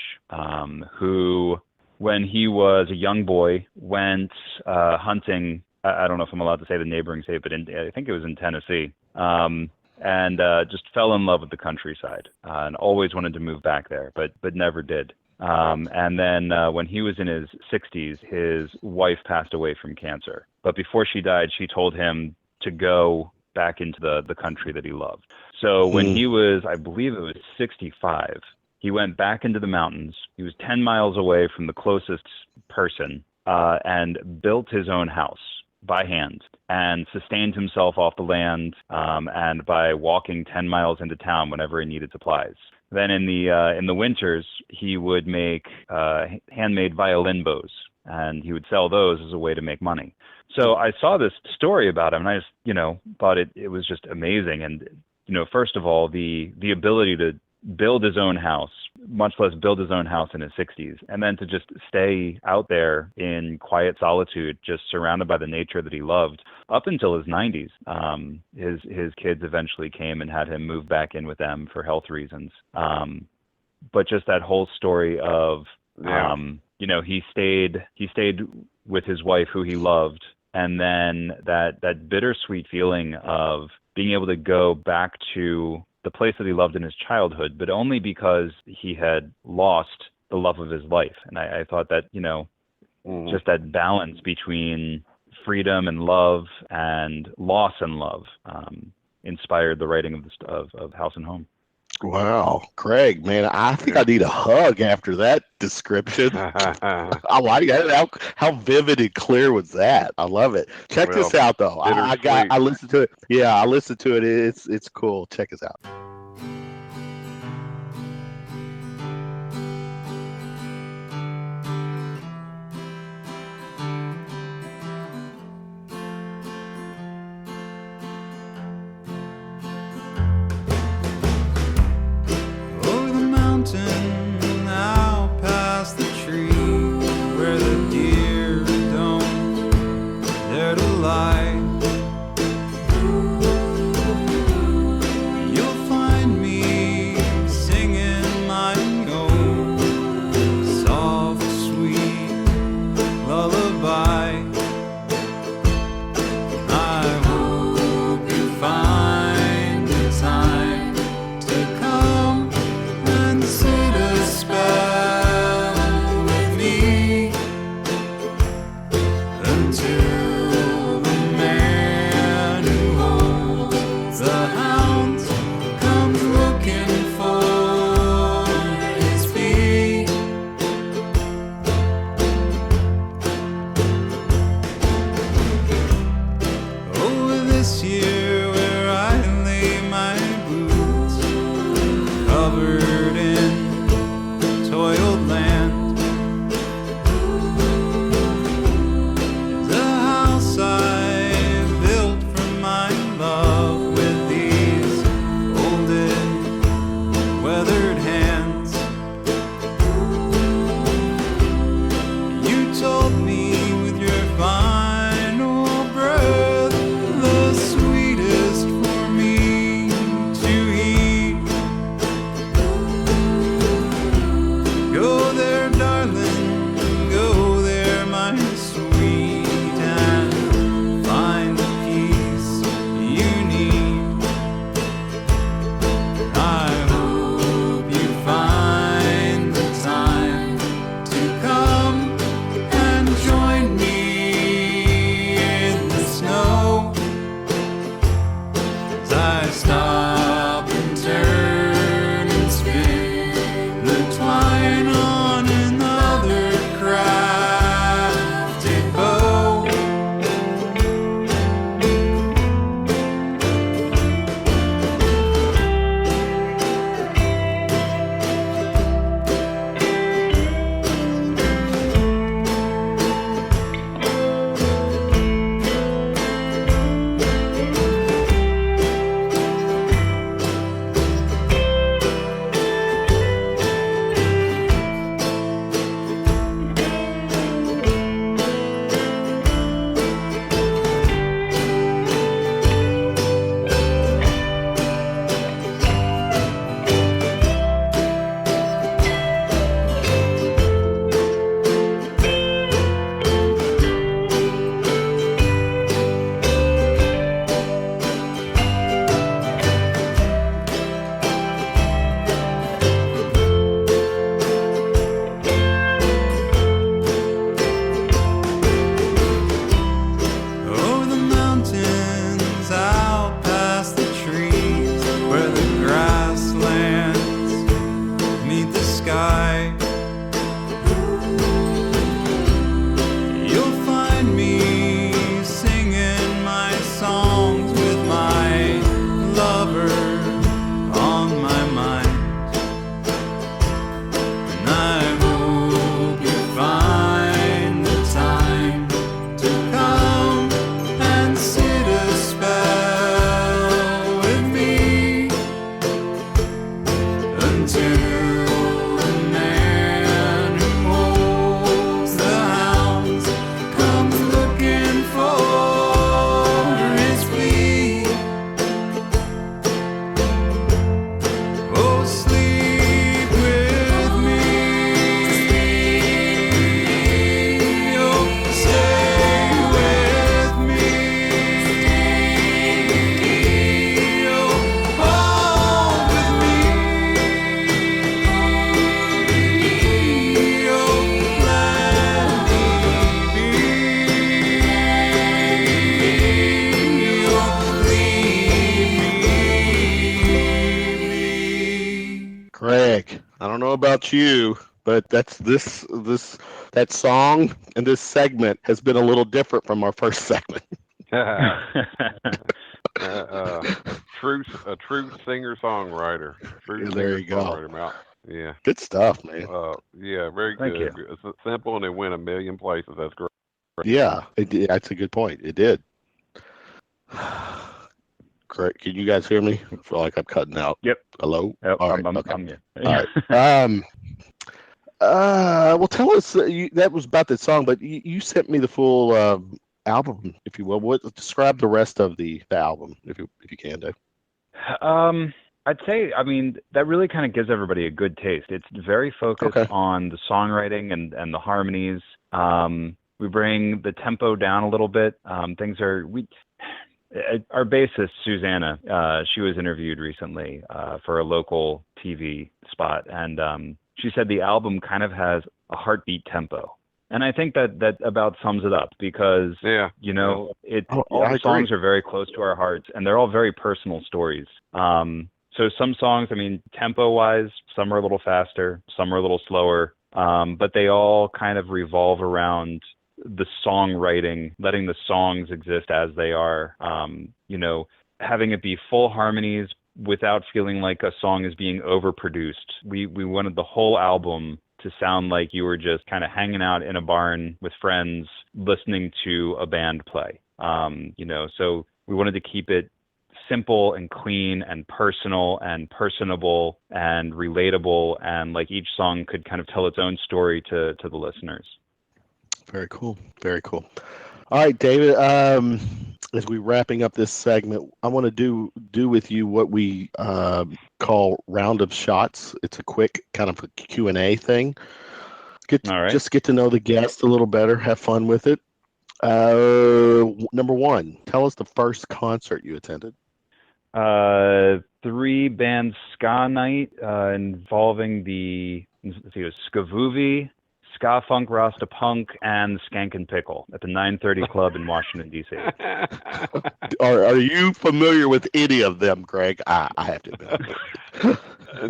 who, when he was a young boy, went hunting. I don't know if I'm allowed to say the neighboring state, but I think it was in Tennessee, and just fell in love with the countryside, and always wanted to move back there, but never did. And then when he was in his 60s, his wife passed away from cancer. But before she died, she told him to go back into the country that he loved. So when he was, I believe it was 65, he went back into the mountains. He was 10 miles away from the closest person, and built his own house by hand and sustained himself off the land, and by walking 10 miles into town whenever he needed supplies. Then in the winters, he would make handmade violin bows, and he would sell those as a way to make money. So I saw this story about him, and I just, thought it was just amazing. And, first of all, the ability to build his own house, much less build his own house in his 60s, and then to just stay out there in quiet solitude, just surrounded by the nature that he loved up until his 90s. His kids eventually came and had him move back in with them for health reasons. But just that whole story of, he stayed with his wife who he loved, and then that bittersweet feeling of being able to go back to the place that he loved in his childhood, but only because he had lost the love of his life. And I thought that, just that balance between freedom and love and loss and love inspired the writing of House and Home. Wow, Craig, man, I think I need a hug after that description. I like that. How vivid and clear was that? I love it. Check this out, though. I listened to it. Yeah, I listened to it. It's cool. Check us out. Greg, I don't know about you, but that song and this segment has been a little different from our first segment. A true singer-songwriter. There you go. Out. Yeah. Good stuff, man. Yeah, very Thank good. you. It's simple and it went a million places. That's great. Yeah, that's a good point. It did. Correct. Can you guys hear me? I feel like I'm cutting out. Yep. Hello? Yep, All right. I'm Okay. yeah. All right. Well, tell us, that was about that song, but you sent me the full album, if you will. Describe the rest of the album, if you can, Dave. I'd say, I mean, that really kind of gives everybody a good taste. It's very focused on the songwriting and the harmonies. We bring the tempo down a little bit. Our bassist, Susanna, she was interviewed recently for a local TV spot, and she said the album kind of has a heartbeat tempo. And I think that about sums it up because, all the songs are very close to our hearts, and they're all very personal stories. So some songs, I mean, tempo-wise, some are a little faster, some are a little slower, but they all kind of revolve around the songwriting, letting the songs exist as they are, having it be full harmonies without feeling like a song is being overproduced. We wanted the whole album to sound like you were just kind of hanging out in a barn with friends listening to a band play. So we wanted to keep it simple and clean and personal and personable and relatable, and like each song could kind of tell its own story to the listeners. Very cool. Very cool. All right, David, as we're wrapping up this segment, I want to do with you what we call round of shots. It's a quick kind of a Q&A thing. Just get to know the guest a little better, have fun with it. Number one, tell us the first concert you attended. 3-band ska night involving it was Skavuvi, Ska Funk, Rasta Punk, and Skank and Pickle at the 930 Club in Washington, D.C. Are you familiar with any of them, Greg? I have to admit.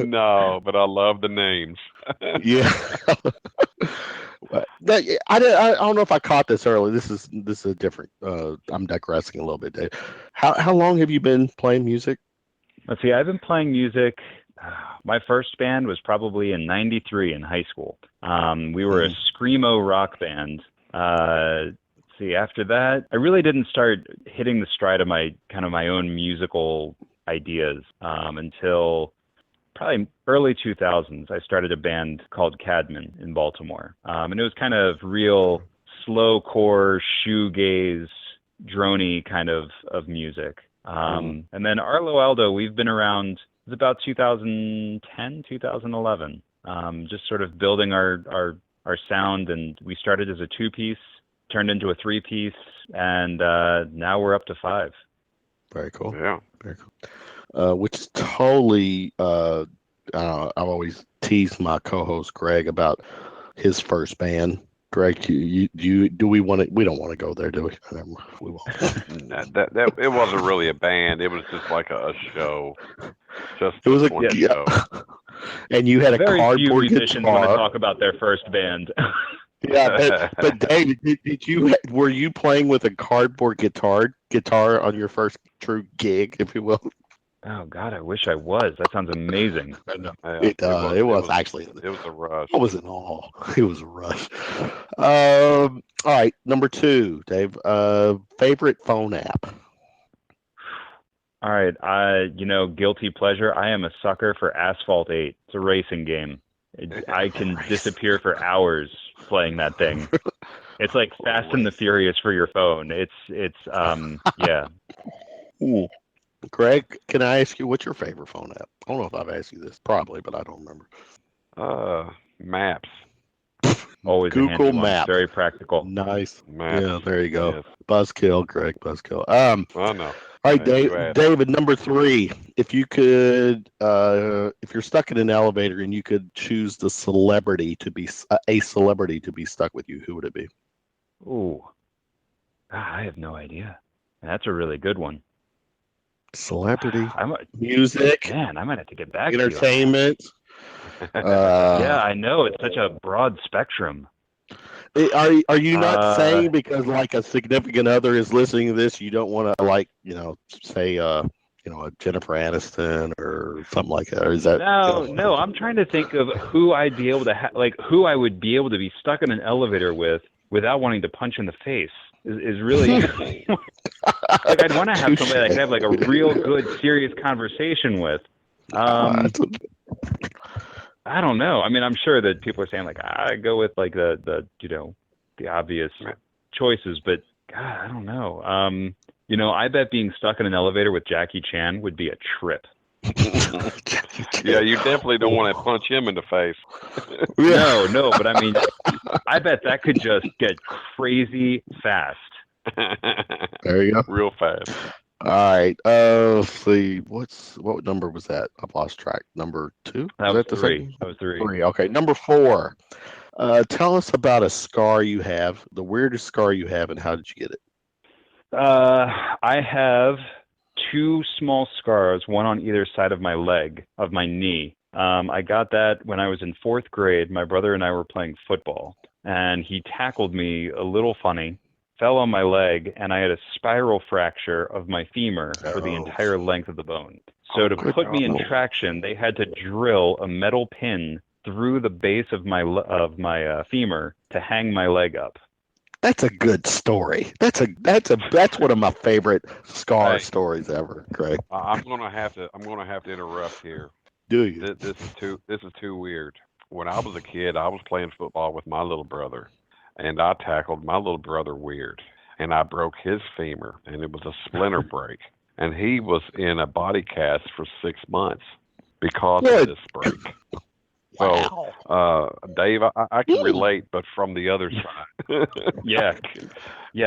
No, but I love the names. Yeah. I don't know if I caught this early. This is a different. I'm digressing a little bit, Dave. How long have you been playing music? Let's see. I've been playing music. My first band was probably in '93 in high school. We were a screamo rock band. After that, I really didn't start hitting the stride of my own musical ideas until probably early 2000s. I started a band called Cadman in Baltimore. And it was kind of real slow core, shoegaze, droney kind of music. And then Arlo Aldo, we've been around, it's about 2010, 2011, just sort of building our sound. And we started as a 2-piece, turned into a 3-piece, and now we're up to 5. Very cool. Yeah. Very cool. Which is totally, I've always teased my co-host Greg about his first band. Greg, we don't want to go there, do we? We won't. that it wasn't really a band. It was just like a show. It was a show. And you had a very cardboard few musicians guitar. want to talk about their first band. Yeah, but David, were you playing with a cardboard guitar on your first true gig, if you will? Oh God, I wish I was. That sounds amazing. It was actually. It was a rush. I was in awe. It was a rush. All right, number 2, Dave. Favorite phone app? All right, guilty pleasure. I am a sucker for Asphalt 8. It's a racing game. I can disappear for hours playing that thing. It's like Fast and the Furious for your phone. Yeah. Ooh. Greg, can I ask you what's your favorite phone app? I don't know if I've asked you this, probably, but I don't remember. Maps. Always Google Maps. Very practical. Nice. Maps. Yeah, there you go. Yes. Buzzkill, Greg. Buzzkill. I know. All right, David, number 3. If you could, if you're stuck in an elevator and you could choose the celebrity to be a celebrity to be stuck with you, who would it be? Ooh, I have no idea. That's a really good one. Celebrity, music, man. I might have to get back entertainment. Yeah, I know it's such a broad spectrum. Are you not saying because like a significant other is listening to this, you don't want to say a Jennifer Aniston or something like that? Or is that no? I'm trying to think of who I'd be able to who I would be able to be stuck in an elevator with without wanting to punch in the face. Is really like I'd want to have somebody I could have like a real good serious conversation with. I don't know. I mean, I'm sure that people are saying like I go with like the obvious choices, but God, I don't know. I bet being stuck in an elevator with Jackie Chan would be a trip. Yeah, you definitely don't want to punch him in the face. No, but I mean, I bet that could just get crazy fast. There you go. Real fast. All right. Let's see. What number was that? I've lost track. Number 2? That was 3. That was 3. 3. Okay. Number 4. Tell us about a scar you have, the weirdest scar you have, and how did you get it? I have 2 small scars, one on either side of my leg, of my knee. I got that when I was in 4th grade. My brother and I were playing football, and he tackled me a little funny, fell on my leg, and I had a spiral fracture of my femur for the entire length of the bone. So to put me in traction, they had to drill a metal pin through the base of my femur to hang my leg up. That's a good story. That's one of my favorite scar stories ever, Greg. I'm gonna have to interrupt here. Do you? This is too weird. When I was a kid, I was playing football with my little brother, and I tackled my little brother weird, and I broke his femur, and it was a splinter break, and he was in a body cast for 6 months because of this break. Wow. So, Dave, I can relate, but from the other side. Yeah.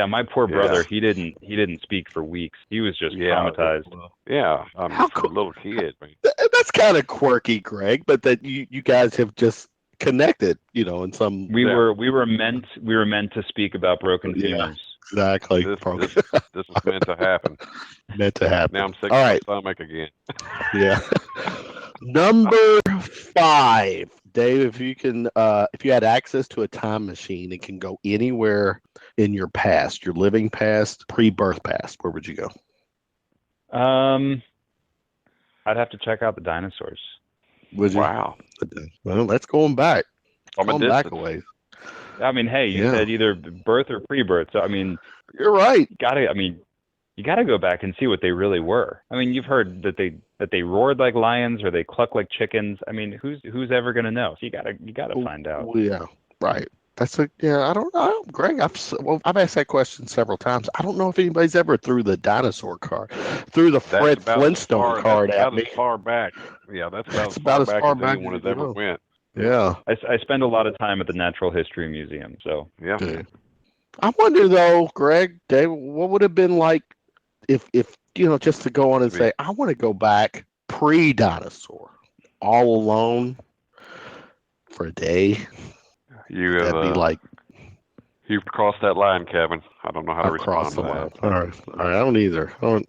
My poor brother, he didn't speak for weeks. He was just traumatized. Yeah, I mean, for a little kid. Man. That's kind of quirky, Greg, but that you guys have just connected, in some. We were meant to speak about broken femurs. Exactly. This is meant to happen. Meant to happen. Now I'm sick of my stomach again. Yeah. Number 5, Dave. If you had access to a time machine, it can go anywhere in your past, your living past, pre-birth past. Where would you go? I'd have to check out the dinosaurs. Would you? Wow. Well, that's going back. Going back a ways. I mean, hey, you said either birth or pre-birth. So I mean, you're right. You gotta go back and see what they really were. I mean, you've heard that they roared like lions or they clucked like chickens. I mean, who's ever gonna know? So you gotta find out. Yeah, right. I don't know, Greg. I've asked that question several times. I don't know if anybody's ever threw the dinosaur card, threw the Fred Flintstone card at me. As far back. Yeah, that's about as far back as back anyone has ever went. Yeah. I spend a lot of time at the Natural History Museum, so yeah. I wonder though, Greg, Dave, what would have been like if just to go on and say, I want to go back pre-dinosaur, all alone for a day. That'd be like you've crossed that line, Kevin. I don't know how to respond to that. All right. I don't either. But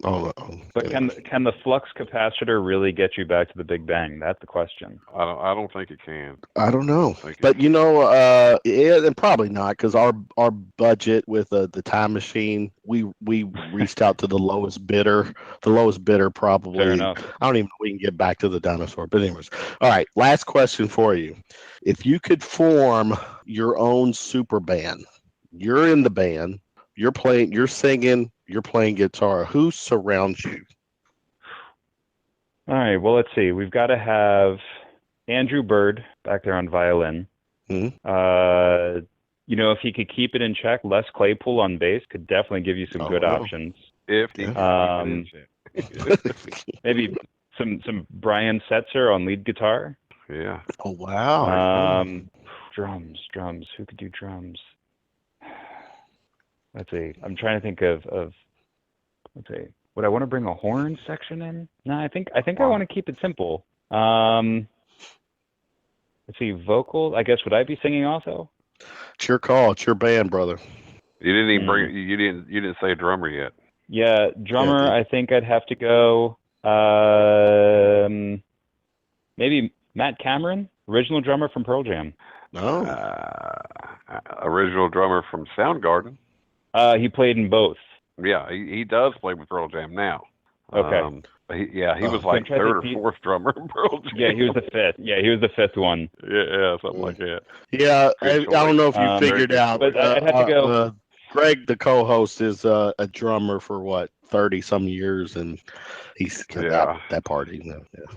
can the flux capacitor really get you back to the Big Bang? That's the question. I don't think it can. I don't know. But and probably not, because our budget with the time machine, we reached out to the lowest bidder. The lowest bidder probably. Fair enough. I don't even know if we can get back to the dinosaur. But anyways, all right. Last question for you. If you could form your own super band, you're in the band. You're playing, you're singing, you're playing guitar. Who surrounds you? All right. Well, let's see. We've got to have Andrew Bird back there on violin. Mm-hmm. If he could keep it in check, Les Claypool on bass could definitely give you some good options. If he can keep it in check. Maybe some Brian Setzer on lead guitar. Yeah. Oh, wow. Drums. Who could do drums? Let's see. I'm trying to think of let's see. Would I want to bring a horn section in? No, I think I want to keep it simple. Let's see, vocals. I guess would I be singing also? It's your call. It's your band, brother. You didn't even bring. You didn't say drummer yet. Yeah, drummer. I think I'd have to go. Maybe Matt Cameron, original drummer from Pearl Jam. No. Original drummer from Soundgarden. He played in both. Yeah, he does play with Pearl Jam now. Okay. He was like third or fourth drummer in Pearl Jam. Yeah, he was the fifth. Yeah, he was the fifth one. Yeah, something like that. Yeah, I don't know if you figured out. But I'd have to go. Greg, the co-host, is a drummer for 30-some years, and he's that party.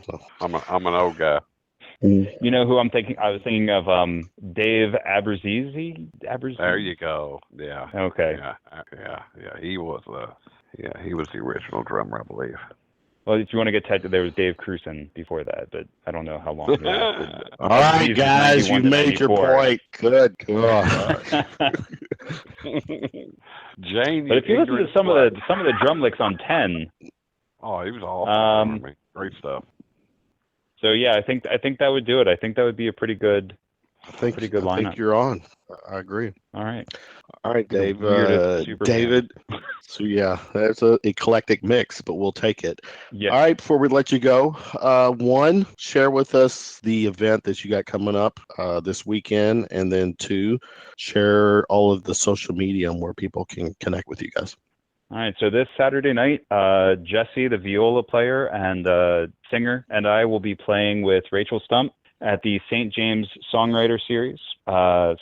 So. I'm an old guy. You know who I'm thinking? I was thinking of Dave Aberzizi. There you go. Yeah. Okay. Yeah. He was the original drummer, I believe. Well, if you want to get technical, there was Dave Cruson before that, but I don't know how long. All right, guys, you made your point. Good. Jane, but if you listen to some of the drum licks on 10. Oh, he was awesome. Great stuff. So yeah, I think that would do it. I think that would be a pretty good lineup. I think you're on. I agree. All right, Dave. David. So yeah, that's an eclectic mix, but we'll take it. Yeah. All right, before we let you go, one, share with us the event that you got coming up this weekend, and then two, share all of the social media and where people can connect with you guys. All right, so this Saturday night, Jesse, the viola player and singer, and I will be playing with Rachel Stump at the St. James Songwriter Series.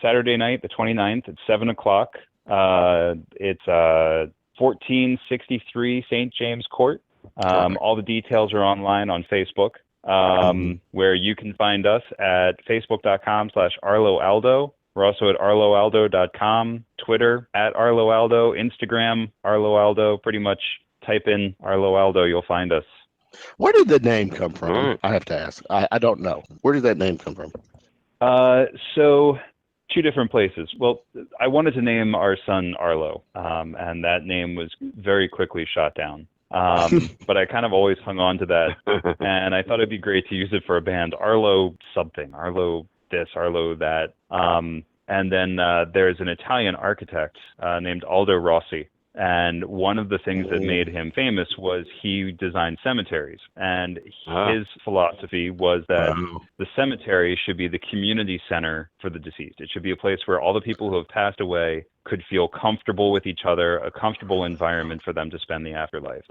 Saturday night, the 29th at 7 o'clock. It's 1463 St. James Court. All the details are online on Facebook, where you can find us at facebook.com/Arlo Aldo. We're also at arloaldo.com, Twitter at Arlo Aldo, Instagram Arlo Aldo. Pretty much type in Arlo Aldo, you'll find us. Where did the name come from? I have to ask. I don't know. Where did that name come from? So two different places. Well, I wanted to name our son Arlo, and that name was very quickly shot down. But I kind of always hung on to that, and I thought it'd be great to use it for a band. Arlo something, Arlo this, Arlo that. And then there's an Italian architect named Aldo Rossi. And one of the things that made him famous was he designed cemeteries. And his philosophy was that the cemetery should be the community center for the deceased. It should be a place where all the people who have passed away could feel comfortable with each other, a comfortable environment for them to spend the afterlife.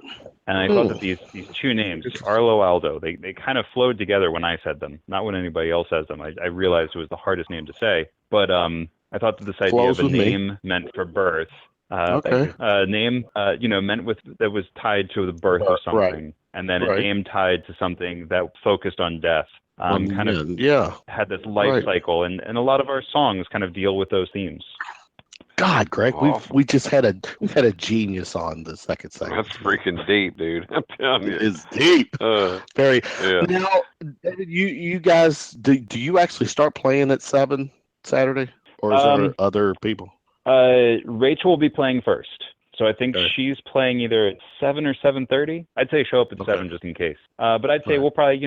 And I thought that these two names, Arlo Aldo, they kind of flowed together when I said them, not when anybody else says them. I realized it was the hardest name to say. But I thought that this idea of a name meant for birth, name, meant that was tied to the birth of something, and then a name tied to something that focused on death. Had this life cycle, and a lot of our songs kind of deal with those themes. God, Greg, we just had a genius on the second segment. That's freaking deep, dude. I'm telling you, it's deep. Very. Yeah. Now, you guys, do you actually start playing at 7 Saturday, or is there other people? Rachel will be playing first, so I think she's playing either at 7 or 7:30. I'd say show up at 7 just in case. But I'd say we'll probably,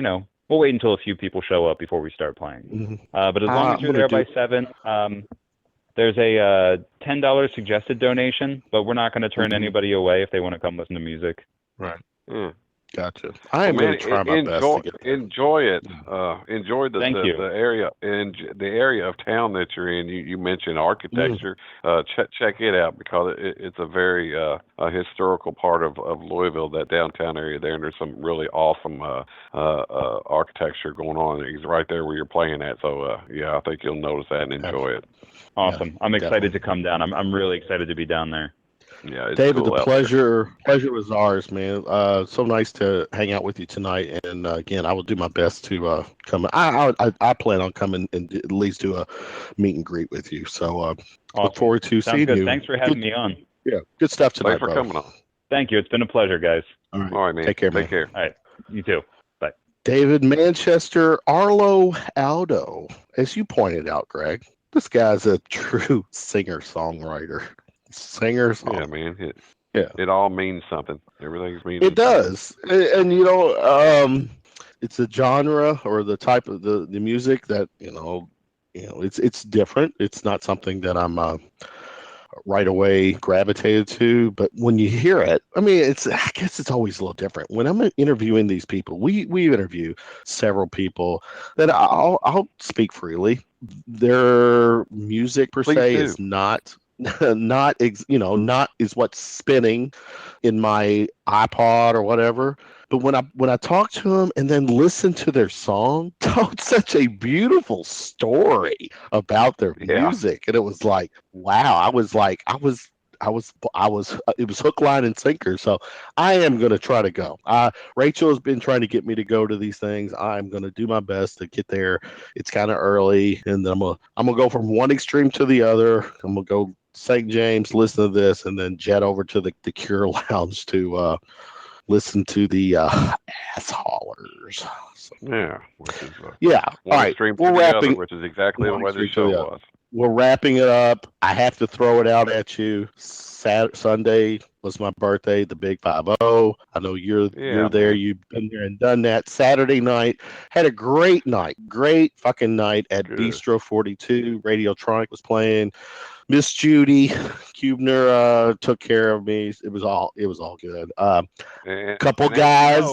we'll wait until a few people show up before we start playing. Mm-hmm. But as long as you're there by 7, there's a $10 suggested donation, but we're not going to turn anybody away if they want to come listen to music. Right. Gotcha. I am going to try my best to get there. Enjoy it. Enjoy the area and the area of town that you're in. You mentioned architecture. Check it out, because it's a very historical part of Louisville, that downtown area there, and there's some really awesome architecture going on. It's right there where you're playing at. So I think you'll notice that and enjoy it. Awesome. I'm excited to come down. I'm really excited to be down there. Yeah, it's David, cool the out there. pleasure was ours, man. So nice to hang out with you tonight. And again, I will do my best to come. I plan on coming and at least do a meet and greet with you. So look Awesome. forward to Sounds seeing good. you. Thanks for having me on. Yeah, good stuff tonight, Thanks for brother. coming on. Thank you. It's been a pleasure, guys. All right, All right, man. Take care, man. Take care. All right. You too. Bye. David Manchester, Arlo Aldo. As you pointed out, Greg, this guy's a true singer-songwriter. Yeah, man. Yeah. It all means something. Everything's meaning It does, and it's a genre or the type of the music that it's different. It's not something that I'm right away gravitated to, but when you hear it, I guess it's always a little different. When I'm interviewing these people, we interview several people that I'll speak freely. Their music per Please se do. is not is what's spinning in my iPod or whatever. But when I talk to them and then listen to their song, told such a beautiful story about their music, and it was like, wow! It was hook, line, and sinker. So I am going to try to go. Rachel has been trying to get me to go to these things. I'm going to do my best to get there. It's kind of early, and then I'm gonna go from one extreme to the other. I'm gonna go St. James, listen to this, and then jet over to the Cure Lounge to listen to the ass haulers. So, yeah. Which is all right. We're wrapping, which is exactly the way the show was. We're wrapping it up. I have to throw it out at you. Sunday was my birthday, the big 5-0. I know you're there. Man. You've been there and done that. Saturday night, had a great night. Great fucking night at Bistro 42. Radiotronic was playing. Miss Judy Kubner took care of me. It was all good. Couple guys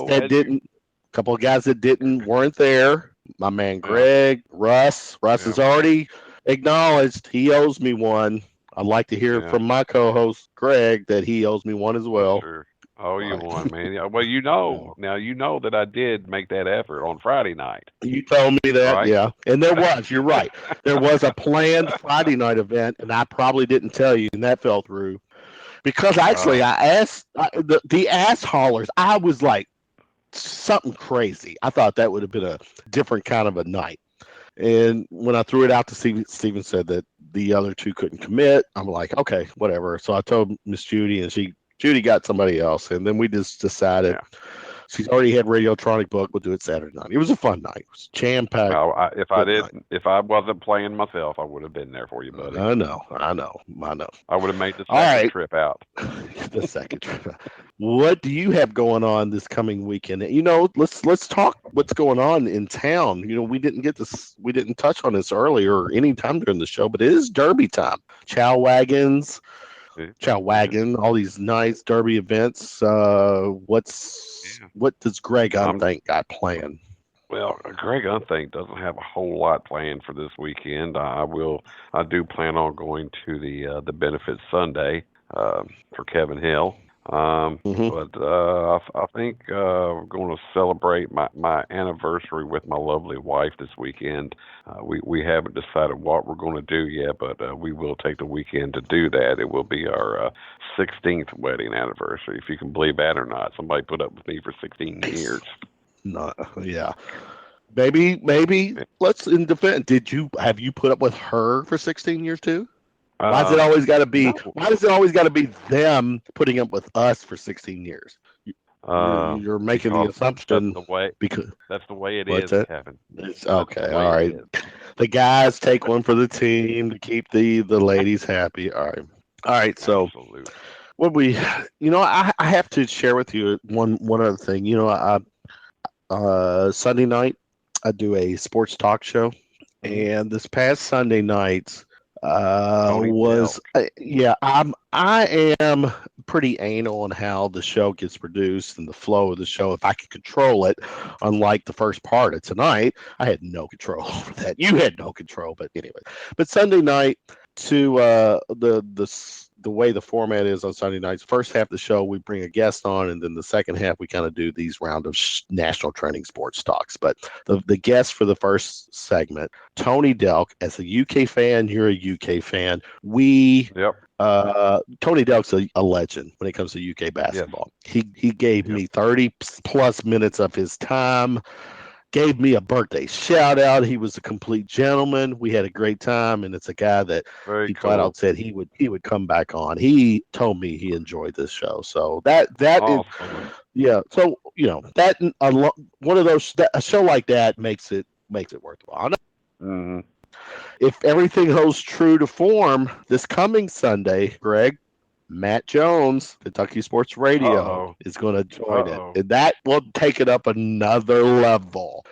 that weren't there. My man Greg, Russ has already acknowledged he owes me one. I'd like to hear from my co-host Greg that he owes me one as well. Sure. Oh, you won, man. Well, now you know that I did make that effort on Friday night. You told me that, right? Yeah. And you're right. There was a planned Friday night event, and I probably didn't tell you, and that fell through. Because actually, I asked the ass haulers, I was like, something crazy. I thought that would have been a different kind of a night. And when I threw it out to Steven said that the other two couldn't commit. I'm like, okay, whatever. So I told Miss Judy, and Judy got somebody else, and then we just decided she's already had Radiotronic book. We'll do it Saturday night. It was a fun night. It was jam-packed. If I wasn't playing myself, I would have been there for you, buddy. I know. I would have made the second trip out. The second trip. What do you have going on this coming weekend? Let's talk what's going on in town. We didn't touch on this earlier or any time during the show, but it is Derby time. Chow Wagon, all these nice Derby events. What does Greg Unthank got planned? Well, Greg Unthank doesn't have a whole lot planned for this weekend. I do plan on going to the benefit Sunday for Kevin Hale. But I think we're going to celebrate my anniversary with my lovely wife this weekend. We haven't decided what we're going to do yet, but we will take the weekend to do that. It will be our 16th wedding anniversary, if you can believe that or not. Somebody put up with me for 16 years. No, yeah. Maybe let's in defense. Have you put up with her for 16 years too? Why does it always got to be? No. Why does it always got to be them putting up with us for 16 years? You're making the assumption that's the way it is, Kevin. It's okay. All right. The guys take one for the team to keep the ladies happy. All right. So, absolutely. I have to share with you one other thing. Sunday night I do a sports talk show, and this past Sunday night. I am pretty anal on how the show gets produced and the flow of the show. If I could control it, unlike the first part of tonight, I had no control over that. You had no control, but anyway. But Sunday night to the the way the format is on Sunday nights, first half of the show, we bring a guest on, and then the second half, we kind of do these round of national training sports talks. But the guest for the first segment, Tony Delk, as a UK fan, you're a UK fan. Tony Delk's a legend when it comes to UK basketball. He gave me 30 plus minutes of his time, gave me a birthday shout out. He was a complete gentleman. We had a great time, and it's a guy that flat out said he would come back on. He told me he enjoyed this show. So that awesome. So that one of those, a show like that makes it worthwhile. Mm-hmm. If everything holds true to form, this coming Sunday, Greg, Matt Jones, Kentucky Sports Radio, is going to join it. And that will take it up another level.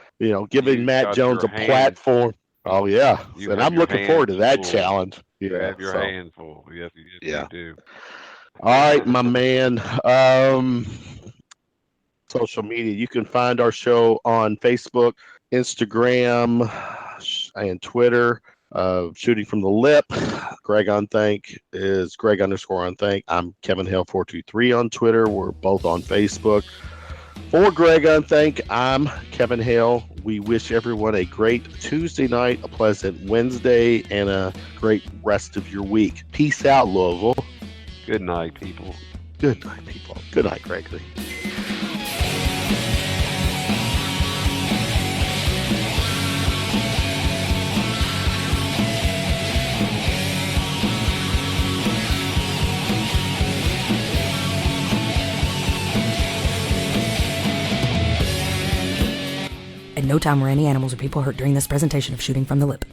Giving Matt Jones a platform. Oh, yeah. And I'm looking forward to that challenge. You have your hands full. Yes, you do. All right, my man. Social media. You can find our show on Facebook, Instagram, and Twitter. Shooting from the Lip. Greg Unthank is Greg _Unthank. I'm Kevin Hale 423 on Twitter. We're both on Facebook. For Greg Unthank, I'm Kevin Hale. We wish everyone a great Tuesday night, a pleasant Wednesday, and a great rest of your week. Peace out, Louisville. Good night, people. Good night, people. Good night, Gregory. At no time were any animals or people hurt during this presentation of Shooting from the Lip.